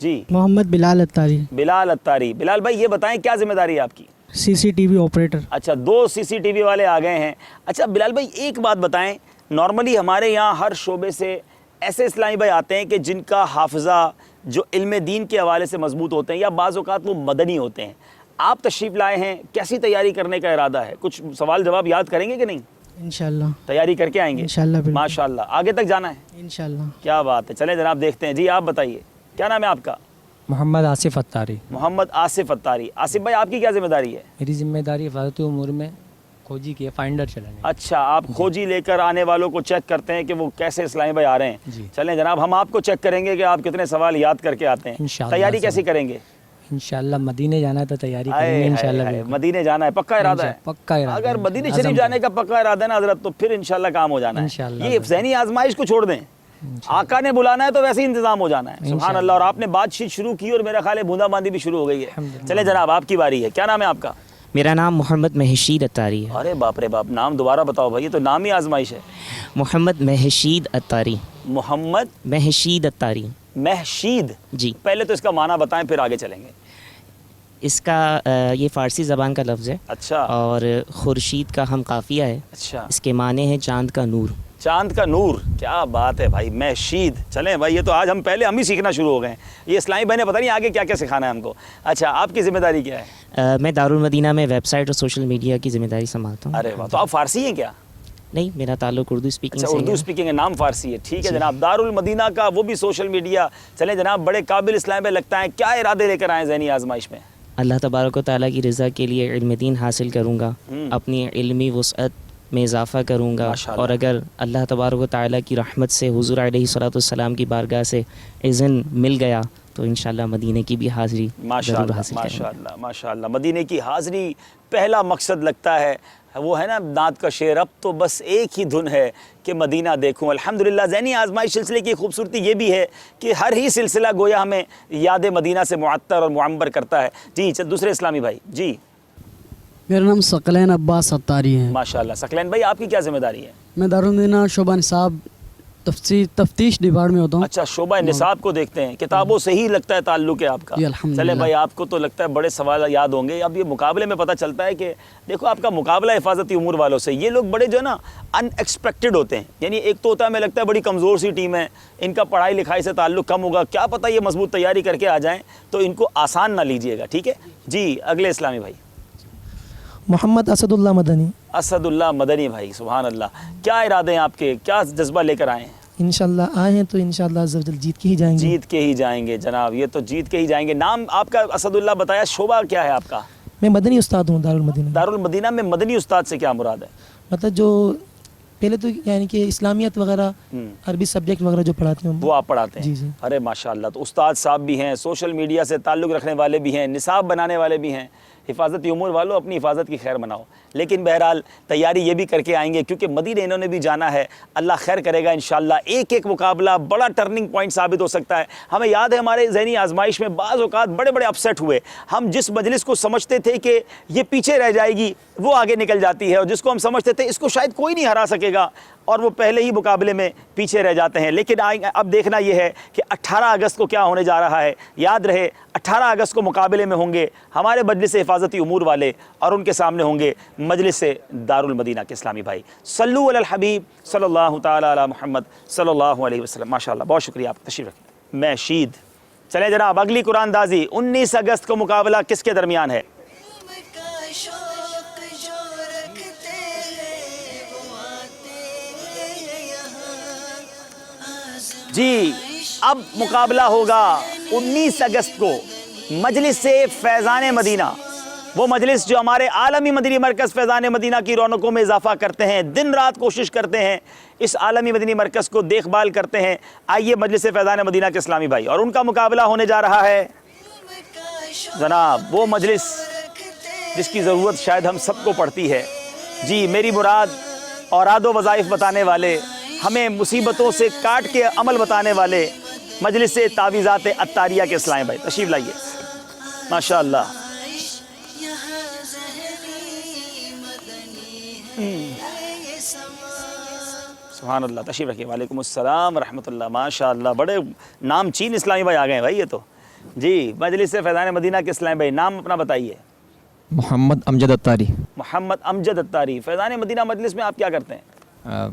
جی محمد بلال اتاری. بلال اتاری. بلال بھائی یہ بتائیں کیا ذمہ داری ہے آپ کی؟ سی سی ٹی وی آپریٹر. اچھا 2 سی سی ٹی وی والے آ گئے ہیں. اچھا بلال بھائی ایک بات بتائیں، نارملی ہمارے یہاں ہر شعبے سے ایسے اسلامی بھائی آتے ہیں کہ جن کا حافظہ جو علم دین کے حوالے سے مضبوط ہوتے ہیں، یا بعض اوقات وہ مدنی ہوتے ہیں. آپ تشریف لائے ہیں، کیسی تیاری کرنے کا ارادہ ہے؟ کچھ سوال جواب یاد کریں گے کہ نہیں؟ انشاءاللہ تیاری کر کے آئیں گے انشاءاللہ. ماشاءاللہ. آگے تک جانا ہے انشاءاللہ. کیا بات ہے. چلیں جناب دیکھتے ہیں. جی آپ بتائیے کیا نام ہے آپ کا؟ محمد آصف اتاری. محمد آصف اتاری. آصف بھائی آپ کی کیا ذمہ داری ہے؟ میری ذمہ داری حفاظتی امور میں کھوجی کی فائنڈر چلانے. اچھا آپ کھوجی لے کر آنے والوں کو چیک کرتے ہیں کہ وہ کیسے اسلامی بھائی آ رہے ہیں. جی. چلیں جناب ہم آپ کو چیک کریں گے کہ آپ کتنے سوال یاد کر کے آتے ہیں. انشاءاللہ. تیاری کیسی کریں گے؟ انشاءاللہ مدینے جانا ہے تو تیاری کریں گے انشاءاللہ. مدینے جانا ہے پکا ارادہ ہے؟ پکا ارادہ. اگر مدینے شریف جانے کا پکا ارادہ ہے نا حضرت تو پھر انشاءاللہ کام ہو جانا ہے. یہ ذہنی آزمائش کو چھوڑ دیں، آقا نے بلانا ہے تو ویسے ہی انتظام ہو جانا ہے. سبحان اللہ. اور آپ نے بات چیت شروع کی اور میرا خیال ہے بوندا باندی بھی شروع ہو گئی ہے. چلے جناب آپ کی باری ہے. کیا نام ہے آپ کا؟ میرا نام محمد مہشید اتاری ہے. ارے باپ رے باپ، نام دوبارہ بتاؤ بھائی، یہ تو نام ہی آزمائش ہے. محمد مہشید اتاری. محمد مہشید اتاری. مہشید. جی. پہلے تو اس کا معنی بتائیں پھر آگے چلیں گے. اس کا یہ فارسی زبان کا لفظ ہے. اچھا. اور خورشید کا ہم قافیہ ہے. اچھا. اس کے معنی ہے چاند کا نور. چاند کا نور. کیا بات ہے بھائی. مہشید. چلیں بھائی یہ تو آج ہم ہی سیکھنا شروع ہو گئے ہیں. یہ اسلامی بھائی نے پتہ نہیں آگے کیا کیا سکھانا ہے ہم کو. اچھا آپ کی ذمہ داری کیا ہے؟ میں دارالمدینہ میں ویب سائٹ اور سوشل میڈیا کی ذمہ داری سنبھالتا ہوں. ارے واہ. تو آپ فارسی ہیں کیا؟ نہیں میرا تعلق اردو اسپیکنگ سے ہے. اردو اسپیکنگ ہے، نام فارسی ہے. ٹھیک ہے جناب. دارالمدینہ کا وہ بھی سوشل میڈیا. چلیں جناب بڑے قابل اسلامی بھائی لگتا ہے، کیا ارادے لے کر آئے ذہنی آزمائش میں؟ اللہ تبارک و تعالیٰ کی رضا کے لیے علم دین حاصل کروں گا، اپنی علمی وسعت میں اضافہ کروں گا، اور اگر اللہ تبارک و تعالیٰ کی رحمت سے حضور علیہ الصلوۃ والسلام کی بارگاہ سے اذن مل گیا تو انشاءاللہ مدینے کی بھی حاضری ضرور حاصل کریں گے. ماشاءاللہ ماشاءاللہ. مدینے کی حاضری پہلا مقصد لگتا ہے. وہ ہے نا نعت کا شعر، اب تو بس ایک ہی دھن ہے کہ مدینہ دیکھوں. الحمدللہ ذہنی آزمائش سلسلے کی خوبصورتی یہ بھی ہے کہ ہر ہی سلسلہ گویا ہمیں یاد مدینہ سے معطر اور معمر کرتا ہے. جی دوسرے اسلامی بھائی. جی میرا نام ثقلین عباس اتاری ہے. ماشاءاللہ. ثقلین بھائی آپ کی کیا ذمہ داری ہے؟ میں دارالمدینہ شعبہ نصاب تفتیش ڈپارٹ میں ہوتا ہوں. اچھا شعبہ نصاب کو دیکھتے ہیں. کتابوں سے ہی لگتا ہے تعلق ہے آپ کا. چلے بھائی آپ کو تو لگتا ہے بڑے سوال یاد ہوں گے. اب یہ مقابلے میں پتہ چلتا ہے کہ دیکھو آپ کا مقابلہ حفاظتی امور والوں سے. یہ لوگ بڑے جو ہے نا ان ایکسپیکٹڈ ہوتے ہیں. یعنی ایک تو ہوتا ہے ہمیں لگتا ہے بڑی کمزور سی ٹیم ہے، ان کا پڑھائی لکھائی سے تعلق کم ہوگا، کیا پتہ یہ مضبوط تیاری کر کے آ جائیں، تو ان کو آسان نہ لیجئے گا. ٹھیک ہے جی. اگلے اسلامی بھائی. محمد اسد اللہ مدنی. اسد اللہ مدنی بھائی. سبحان اللہ. کیا ارادے ہیں آپ کے، کیا جذبہ لے کر آئے ہیں؟ انشاءاللہ آئے ہیں تو انشاءاللہ عز و جل جیت کے ہی جائیں گے. جیت کے ہی جائیں گے جناب. یہ تو جیت کے ہی جائیں گے. نام آپ کا اسد اللہ بتایا، شعبہ کیا ہے آپ کا؟ میں مدنی استاد ہوں دارالمدینہ. دارالمدینہ میں مدنی استاد سے کیا مراد ہے؟ مطلب جو پہلے تو یعنی کہ اسلامیت وغیرہ عربی سبجیکٹ وغیرہ جو پڑھاتے ہیں وہ آپ پڑھاتے ہیں. جی جی. ارے ماشاءاللہ. تو استاد صاحب بھی ہیں، سوشل میڈیا سے تعلق رکھنے والے بھی ہیں، نصاب بنانے والے بھی ہیں. حفاظت امور والوں اپنی حفاظت کی خیر مناؤ. لیکن بہرحال تیاری یہ بھی کر کے آئیں گے کیونکہ مدینہ انہوں نے بھی جانا ہے. اللہ خیر کرے گا انشاءاللہ. ایک ایک مقابلہ بڑا ٹرننگ پوائنٹ ثابت ہو سکتا ہے. ہمیں یاد ہے ہمارے ذہنی آزمائش میں بعض اوقات بڑے بڑے اپسیٹ ہوئے. ہم جس مجلس کو سمجھتے تھے کہ یہ پیچھے رہ جائے گی وہ آگے نکل جاتی ہے, اور جس کو ہم سمجھتے تھے اس کو شاید کوئی نہیں ہرا سکے گا, اور وہ پہلے ہی مقابلے میں پیچھے رہ جاتے ہیں. لیکن اب دیکھنا یہ ہے کہ 18 اگست کو کیا ہونے جا رہا ہے. یاد رہے 18 اگست کو مقابلے میں ہوں گے ہمارے مجلس حفاظتی امور والے, اور ان کے سامنے ہوں گے مجلس دارالمدینہ کے اسلامی بھائی. صلو علی الحبیب صلی اللہ تعالی علی محمد صلی اللہ علیہ وسلم. ماشاءاللہ, بہت شکریہ, آپ تشریف رکھیں. میں شید. چلیں جناب, اگلی قرآن دازی 19 اگست کو مقابلہ کس کے درمیان ہے؟ جی اب مقابلہ ہوگا 19 اگست کو مجلس سے فیضان مدینہ, وہ مجلس جو ہمارے عالمی مدنی مرکز فیضان مدینہ کی رونقوں میں اضافہ کرتے ہیں, دن رات کوشش کرتے ہیں اس عالمی مدنی مرکز کو دیکھ بھال کرتے ہیں. آئیے مجلس فیضان مدینہ کے اسلامی بھائی, اور ان کا مقابلہ ہونے جا رہا ہے جناب وہ مجلس جس کی ضرورت شاید ہم سب کو پڑتی ہے. جی میری مراد اوراد و وظائف بتانے والے, ہمیں مصیبتوں سے کاٹ کے عمل بتانے والے مجلس تعویذات عطاریہ کے اسلامی بھائی. تشریف لائیے. ماشاءاللہ, سبحان اللہ, تشریف رکھیے. وعلیکم السلام ورحمۃ اللہ. ماشاءاللہ, بڑے نام چین اسلامی بھائی آ گئے ہیں بھائی. یہ تو جی مجلس فیضان مدینہ کے اسلامی بھائی, نام اپنا بتائیے. محمد امجد اتاری. محمد امجد اتاری. فیضان مدینہ مجلس میں آپ کیا کرتے ہیں؟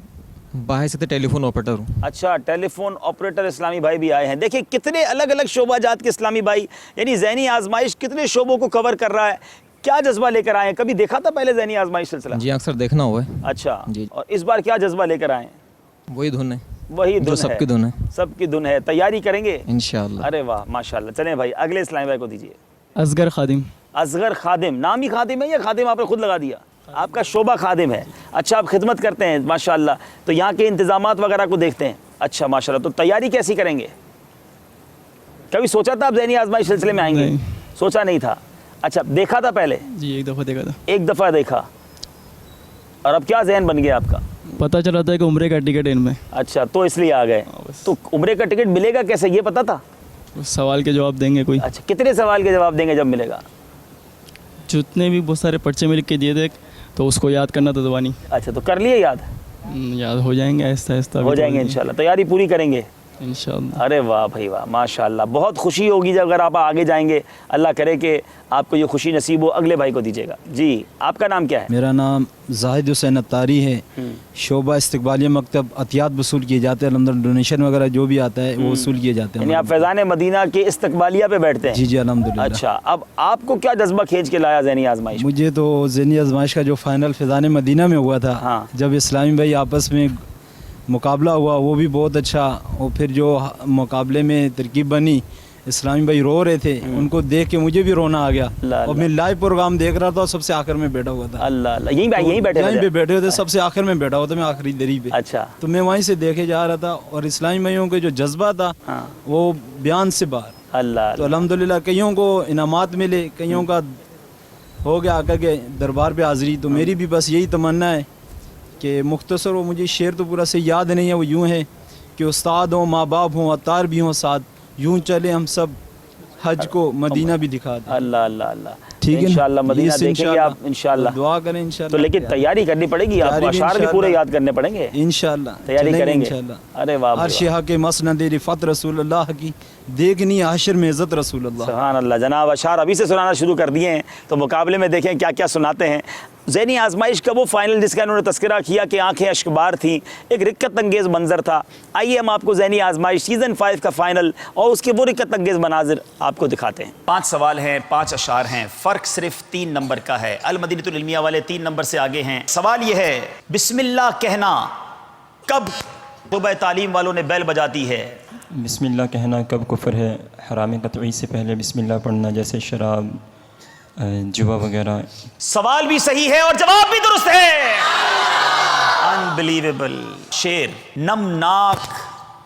باحثیت ٹیلی فون آپریٹر ہوں. اچھا, ٹیلی فون آپریٹر اسلامی بھائی بھی آئے ہیں. دیکھیں کتنے الگ الگ شعبہ جات کے اسلامی بھائی, یعنی ذہنی آزمائش کتنے شعبوں کو کور کر رہا ہے. کیا جذبہ لے کر آئے ہیں؟ کبھی دیکھا تھا پہلے ذہنی آزمائش سلسلہ؟ جی اکثر دیکھنا ہوا ہے. اچھا جی, اور اس بار کیا جذبہ لے کر آئے ہیں؟ وہی دھن ہے, وہی دھن ہے, سب کی دھن ہے. سب کی دھن ہے. تیاری کریں گے انشاءاللہ. ارے واہ ماشاءاللہ. چلیں بھائی اگلے اسلامی بھائی کو دیجیے. اصغر خادم. اصغر خادم, نام ہی خادم ہے یا خادم آپ نے خود لگا دیا؟ آپ کا شعبہ خادم ہے. اچھا, آپ خدمت کرتے ہیں ماشاءاللہ, تو یہاں کے انتظامات وغیرہ کو دیکھتے ہیں. اچھا ماشاءاللہ, تو تیاری کیسی کریں گے؟ کبھی سوچا تھا آپ ذہنی آزمائش سلسلے میں آئیں گے؟ سوچا نہیں تھا. اچھا, دیکھا تھا پہلے؟ جی ایک دفعہ دیکھا تھا. ایک دفعہ دیکھا, اور اب کیا ذہن بن گیا آپ کا؟ پتہ چلا تھا کہ عمرے کا ٹکٹ ان میں. اچھا, تو اس لیے آ گئے. تو عمرے کا ٹکٹ ملے گا کیسے, یہ پتا تھا؟ سوال کے جواب دیں گے کوئی. اچھا, کتنے سوال کے جواب دیں گے جب ملے گا؟ جتنے بھی بہت سارے پرچے میں لکھ کے دیے تھے, تو اس کو یاد کرنا تھا زبانی. اچھا, تو کر لیے یاد؟ یاد ہو جائیں گے آہستہ آہستہ. ہو جائیں گے انشاءاللہ. تیاری پوری کریں گے انشاءاللہ. ارے واہ بھائی واہ, ماشاءاللہ. بہت خوشی ہوگی جب اگر آپ آگے جائیں گے. اللہ کرے کہ آپ کو یہ خوشی نصیب ہو. اگلے بھائی کو دیجیے گا. جی آپ کا نام کیا ہے؟ میرا نام زاہد حسین اتاری ہے. شعبہ استقبالیہ مکتب, عطیات وصول کیے جاتے ہیں الحمدللہ, ڈونیشن وغیرہ جو بھی آتا ہے وہ وصول کیے جاتے ہیں. یعنی آپ فیضان مدینہ کے استقبالیہ پہ بیٹھتے ہیں؟ جی جی الحمدللہ. اچھا, اب آپ کو کیا جذبہ کھینچ کے لایا ذہنی آزمائش؟ مجھے تو ذہنی آزمائش کا جو فائنل فیضان مدینہ میں ہوا تھا, جب اسلامی بھائی آپس میں مقابلہ ہوا وہ بھی بہت اچھا, اور پھر جو مقابلے میں ترکیب بنی, اسلامی بھائی رو رہے تھے, ان کو دیکھ کے مجھے بھی رونا آ گیا. اور میں لائیو پروگرام دیکھ رہا تھا, سب سے آخر میں بیٹھا ہوا تھا. اللہ اللہ, یہیں بیٹھے بیٹھے ہوئے تھے, سب سے آخر میں بیٹھا ہوا تھا میں, آخری دری پہ. اچھا, تو میں وہیں سے دیکھے جا رہا تھا, اور اسلامی بھائیوں کے جو جذبہ تھا وہ بیان سے باہر. اللہ, تو الحمدللہ کئیوں کو انعامات ملے, کئیوں کا ہو گیا آقا کے دربار پہ حاضری. تو میری بھی بس یہی تمنا ہے کہ مختصر ہو, مجھے شعر تو پورا سے یاد نہیں ہے, وہ یوں ہے کہ استاد ہوں, ماں باپ ہوں, عطار بھی ہوں ساتھ, یوں چلے ہم سب حج کو, مدینہ بھی دکھا دیں. اللہ اللہ اللہ. ٹھیک ہے, انشاءاللہ مدینہ دیکھیں گے آپ انشاءاللہ. دعا کریں انشاءاللہ. تو لیکن تیاری کرنی پڑے گی, آپ کو اشعار بھی پورے یاد کرنے پڑیں گے انشاءاللہ. تیاری کریں گے. ارے واہ, ہر شیخ کے مسند رفعت رسول اللہ کی, دیکھنی حشر میں عزت رسول اللہ. سبحان اللہ. جناب اشعار ابھی سے سنانا شروع کر دیے ہیں, تو مقابلے میں دیکھیں کیا کیا سناتے ہیں. ذہنی آزمائش کا وہ فائنل جس کا انہوں نے تذکرہ کیا کہ آنکھیں اشکبار تھیں, ایک رکت انگیز منظر تھا. آئیے ہم آپ کو ذہنی آزمائش سیزن 5 کا فائنل اور اس کے وہ رکت انگیز مناظر آپ کو دکھاتے ہیں. 5 سوال ہیں, 5 اشعار ہیں, فرق صرف 3 نمبر کا ہے. المدینہ العلمیہ والے 3 نمبر سے آگے ہیں. سوال یہ ہے, بسم اللہ کہنا کب شعبہ تعلیم والوں نے بیل بجاتی ہے؟ بسم اللہ کہنا کب کفر ہے؟ حرام قطعی سے پہلے بسم اللہ پڑھنا, جیسے شراب, جوا وغیرہ. سوال بھی صحیح ہے اور جواب بھی درست ہے. انبلیویبل. شعر, نمناک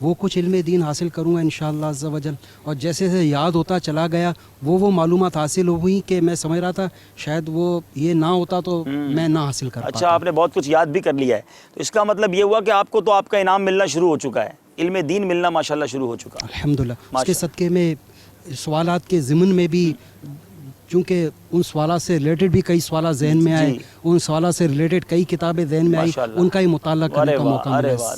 وہ کچھ علم دین حاصل کروں گا انشاءاللہ عز و جل. اور جیسے جیسے یاد ہوتا چلا گیا وہ معلومات حاصل ہوئی کہ میں سمجھ رہا تھا شاید وہ یہ نہ ہوتا تو میں نہ حاصل کر پاتا. اچھا آپ نے بہت کچھ یاد بھی کر لیا ہے, تو اس کا مطلب یہ ہوا کہ آپ کو تو آپ کا انعام ملنا شروع ہو چکا ہے, علم دین ملنا ماشاءاللہ شروع ہو چکا. الحمدللہ. اس کے صدقے میں سوالات کے ضمن میں بھی چونکہ ان سوالات سے ریلیٹڈ بھی کئی سوالات ذہن میں آئے, ان سوالات سے ریلیٹڈ کئی کتابیں ذہن میں آئی, ان کا ہی مطالعہ کرنے کا موقع ملا.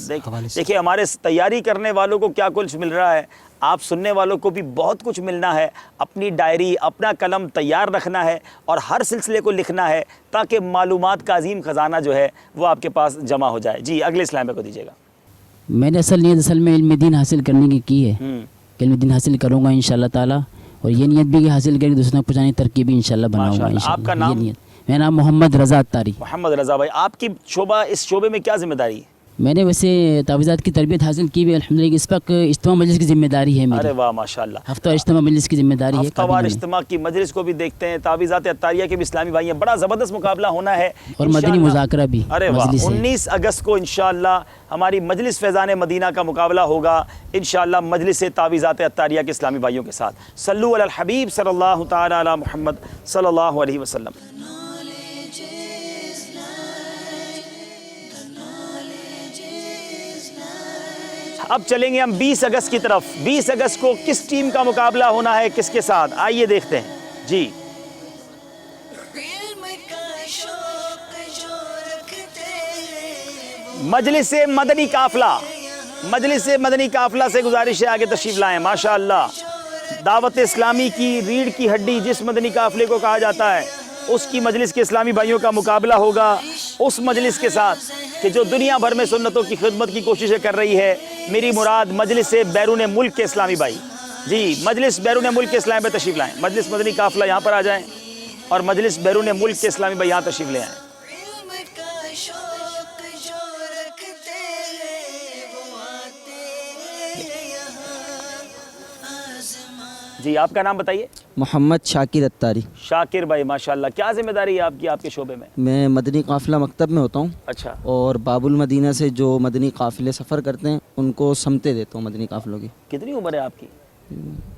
دیکھیے ہمارے تیاری کرنے والوں کو کیا کچھ مل رہا ہے, آپ سننے والوں کو بھی بہت کچھ ملنا ہے. اپنی ڈائری اپنا قلم تیار رکھنا ہے اور ہر سلسلے کو لکھنا ہے تاکہ معلومات کا عظیم خزانہ جو ہے وہ آپ کے پاس جمع ہو جائے. جی اگلے اسلام کو دیجیے گا. میں نے اصل میں علم دین حاصل کرنے کی ہے کہ علم دین حاصل کروں گا انشاءاللہ تعالی, اور یہ نیت بھی کہ حاصل کر کے دوسروں کو پہنچانے ترکیب انشاءاللہ بناؤں گا انشاءاللہ. آپ کا نام؟ میرا نام محمد رضا اتاری. محمد رضا بھائی, آپ کی شعبہ اس شعبے میں کیا ذمہ داری ہے؟ میں نے ویسے تعویذات کی تربیت حاصل کی بھی الحمدللہ. اس وقت اجتماع مجلس کی ذمہ داری ہے میری. ارے واہ ماشاءاللہ. ہفتہ اجتماع مجلس کی ذمہ داری ہے. ہفتہ وار اجتماع کی مجلس کو بھی دیکھتے ہیں, تعویذات عطاریہ کے بھی اسلامی بھائی ہیں. بڑا زبردست مقابلہ ہونا ہے اور مدنی مذاکرہ بھی. ارے واہ, 19 اگست کو انشاءاللہ ہماری مجلس فیضان مدینہ کا مقابلہ ہوگا انشاءاللہ مجلس تعویذات عطاریہ کے اسلامی بھائیوں کے ساتھ. صلو علی الحبیب صلی اللہ تعالی علی محمد صلی اللہ علیہ وسلم. اب چلیں گے ہم 20 اگست کی طرف. 20 اگست کو کس ٹیم کا مقابلہ ہونا ہے, کس کے ساتھ, آئیے دیکھتے ہیں. جی مجلس مدنی قافلہ, مجلس مدنی قافلہ سے گزارش ہے آگے تشریف لائیں. ماشاءاللہ دعوت اسلامی کی ریڑھ کی ہڈی جس مدنی قافلے کو کہا جاتا ہے, اس کی مجلس کے اسلامی بھائیوں کا مقابلہ ہوگا اس مجلس کے ساتھ کہ جو دنیا بھر میں سنتوں کی خدمت کی کوششیں کر رہی ہے. میری مراد مجلس سے بیرون ملک کے اسلامی بھائی. جی مجلس بیرون ملک کے اسلامی بھائی تشریف لائیں. مجلس مدنی قافلہ یہاں پر آ جائیں اور مجلس بیرون ملک کے اسلامی بھائی یہاں تشریف لے آئیں. جی آپ کا نام بتائیے. محمد شاکر اتاری. شاکر بھائی ماشاءاللہ, کیا ذمہ داری ہے آپ کی آپ کے شعبے میں؟ میں مدنی قافلہ مکتب میں ہوتا ہوں. اچھا. اور باب المدینہ سے جو مدنی قافلے سفر کرتے ہیں ان کو سمتے دیتا ہوں مدنی قافلوں کی. کتنی عمر ہے آپ کی؟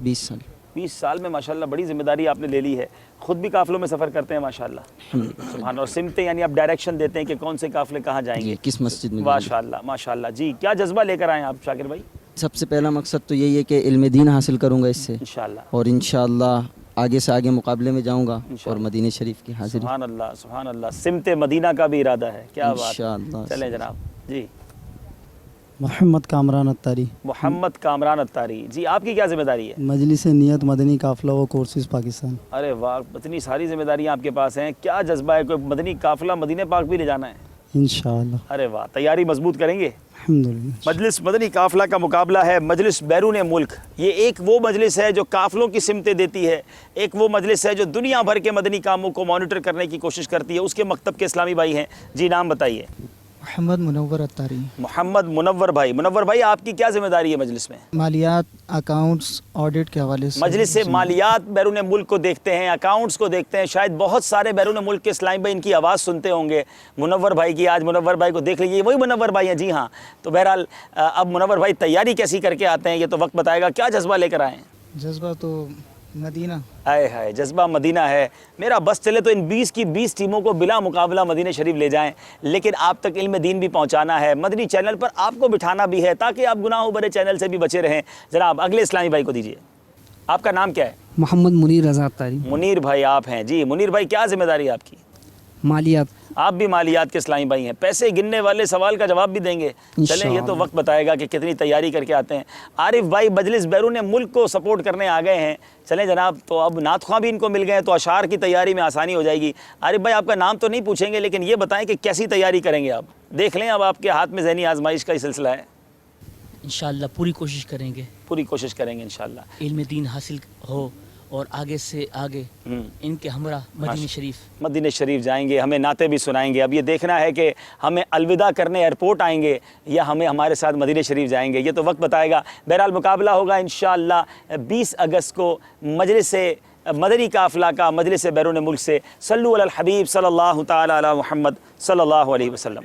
20 سال. 20 سال میں ماشاءاللہ بڑی ذمہ داری آپ نے لے لی ہے. خود بھی قافلوں میں سفر کرتے ہیں ماشاءاللہ. سبحان اللہ. اور سمتے یعنی آپ ڈائریکشن دیتے ہیں کہ کون سے قافلے کہاں جائیں گے, کس مسجد میں. ماشاءاللہ ماشاءاللہ. جی کیا جذبہ لے کر آئے ہیں آپ شاکر بھائی؟ سب سے پہلا مقصد تو یہی ہے کہ علم دین حاصل کروں گا اس سے انشاءاللہ, اور انشاءاللہ آگے سے آگے مقابلے میں جاؤں گا اور مدینہ شریف کی حاضری. سبحان اللہ سبحان اللہ. سمت مدینہ کا بھی ارادہ ہے, کیا بات. انشاءاللہ. چلیں جناب. جی محمد کامران اتاری. محمد کامران اتاری. جی آپ کی کیا ذمہ داری ہے؟ مجلس نیت مدنی قافلہ و کورسز پاکستان. ارے واہ, اتنی ساری ذمہ داریاں آپ کے پاس ہیں. کیا جذبہ ہے, کوئی مدنی قافلہ مدینہ پاک بھی لے جانا ہے انشاءاللہ. ارے واہ, تیاری مضبوط کریں گے الحمدللہ. مجلس مدنی قافلہ کا مقابلہ ہے مجلس بیرون ملک. یہ ایک وہ مجلس ہے جو قافلوں کی سمتیں دیتی ہے, ایک وہ مجلس ہے جو دنیا بھر کے مدنی کاموں کو مانیٹر کرنے کی کوشش کرتی ہے. اس کے مکتب کے اسلامی بھائی ہیں. جی نام بتائیے. محمد منور اتاری. محمد منور بھائی. منور بھائی آپ کی کیا ذمہ داری ہے مجلس میں؟ مالیات, اکاؤنٹس, آڈٹ کے حوالے سے. مجلس سے مالیات بیرون ملک کو دیکھتے ہیں, اکاؤنٹس کو دیکھتے ہیں. شاید بہت سارے بیرون ملک کے اسلامی بھائی ان کی آواز سنتے ہوں گے منور بھائی کی. آج منور بھائی کو دیکھ لیجیے, وہی منور بھائی ہیں. جی ہاں. تو بہرحال اب منور بھائی تیاری کیسی کر کے آتے ہیں یہ تو وقت بتائے گا. کیا جذبہ لے کر آئے ہیں؟ جذبہ تو مدینہ. آئے ہائے, جذبہ مدینہ ہے. میرا بس چلے تو ان 20 کی 20 ٹیموں کو بلا مقابلہ مدینہ شریف لے جائیں, لیکن آپ تک علم دین بھی پہنچانا ہے, مدنی چینل پر آپ کو بٹھانا بھی ہے تاکہ آپ گناہوں بھرے چینل سے بھی بچے رہیں. جناب اگلے اسلامی بھائی کو دیجیے. آپ کا نام کیا ہے؟ محمد منیر رضا اتاری. منیر بھائی آپ ہیں. جی منیر بھائی کیا ذمہ داری ہے آپ کی؟ مالیات. آپ بھی مالیات کے اسلامی بھائی ہیں. پیسے گننے والے سوال کا جواب بھی دیں گے. چلیں یہ تو وقت بتائے گا کہ کتنی تیاری کر کے آتے ہیں. عارف بھائی مجلس بیرون ملک کو سپورٹ کرنے آ گئے ہیں. چلیں جناب, تو اب نعت خواں بھی ان کو مل گئے ہیں تو اشعار کی تیاری میں آسانی ہو جائے گی. عارف بھائی آپ کا نام تو نہیں پوچھیں گے, لیکن یہ بتائیں کہ کیسی تیاری کریں گے آپ؟ دیکھ لیں اب آپ کے ہاتھ میں ذہنی آزمائش کا ہی سلسلہ ہے. انشاءاللہ پوری کوشش کریں گے. پوری کوشش کریں گے انشاءاللہ. علم دین حاصل ہو اور آگے سے آگے ان کے ہمراہ مدینہ شریف جائیں گے. ہمیں نعتیں بھی سنائیں گے. اب یہ دیکھنا ہے کہ ہمیں الوداع کرنے ایئرپورٹ آئیں گے یا ہمیں ہمارے ساتھ مدینہ شریف جائیں گے, یہ تو وقت بتائے گا. بہرحال مقابلہ ہوگا انشاءاللہ 20 اگست کو مجلس مدنی قافلہ کا, مجلس بیرون ملک سے. صلو علی الحبیب صلی اللہ تعالی علی محمد صلی اللہ علیہ وسلم.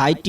IT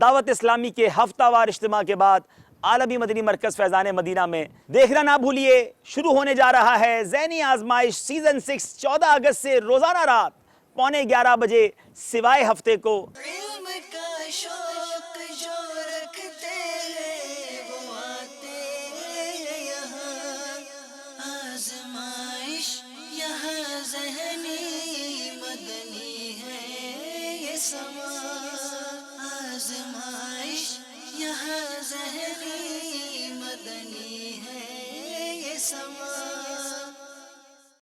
دعوت اسلامی کے ہفتہ وار اجتماع کے بعد عالمی مدنی مرکز فیضان مدینہ میں دیکھنا نہ بھولیے، شروع ہونے جا رہا ہے ذہنی آزمائش سیزن 6 14 اگست سے روزانہ رات 11:15 بجے سوائے ہفتے کو۔ علم کا شور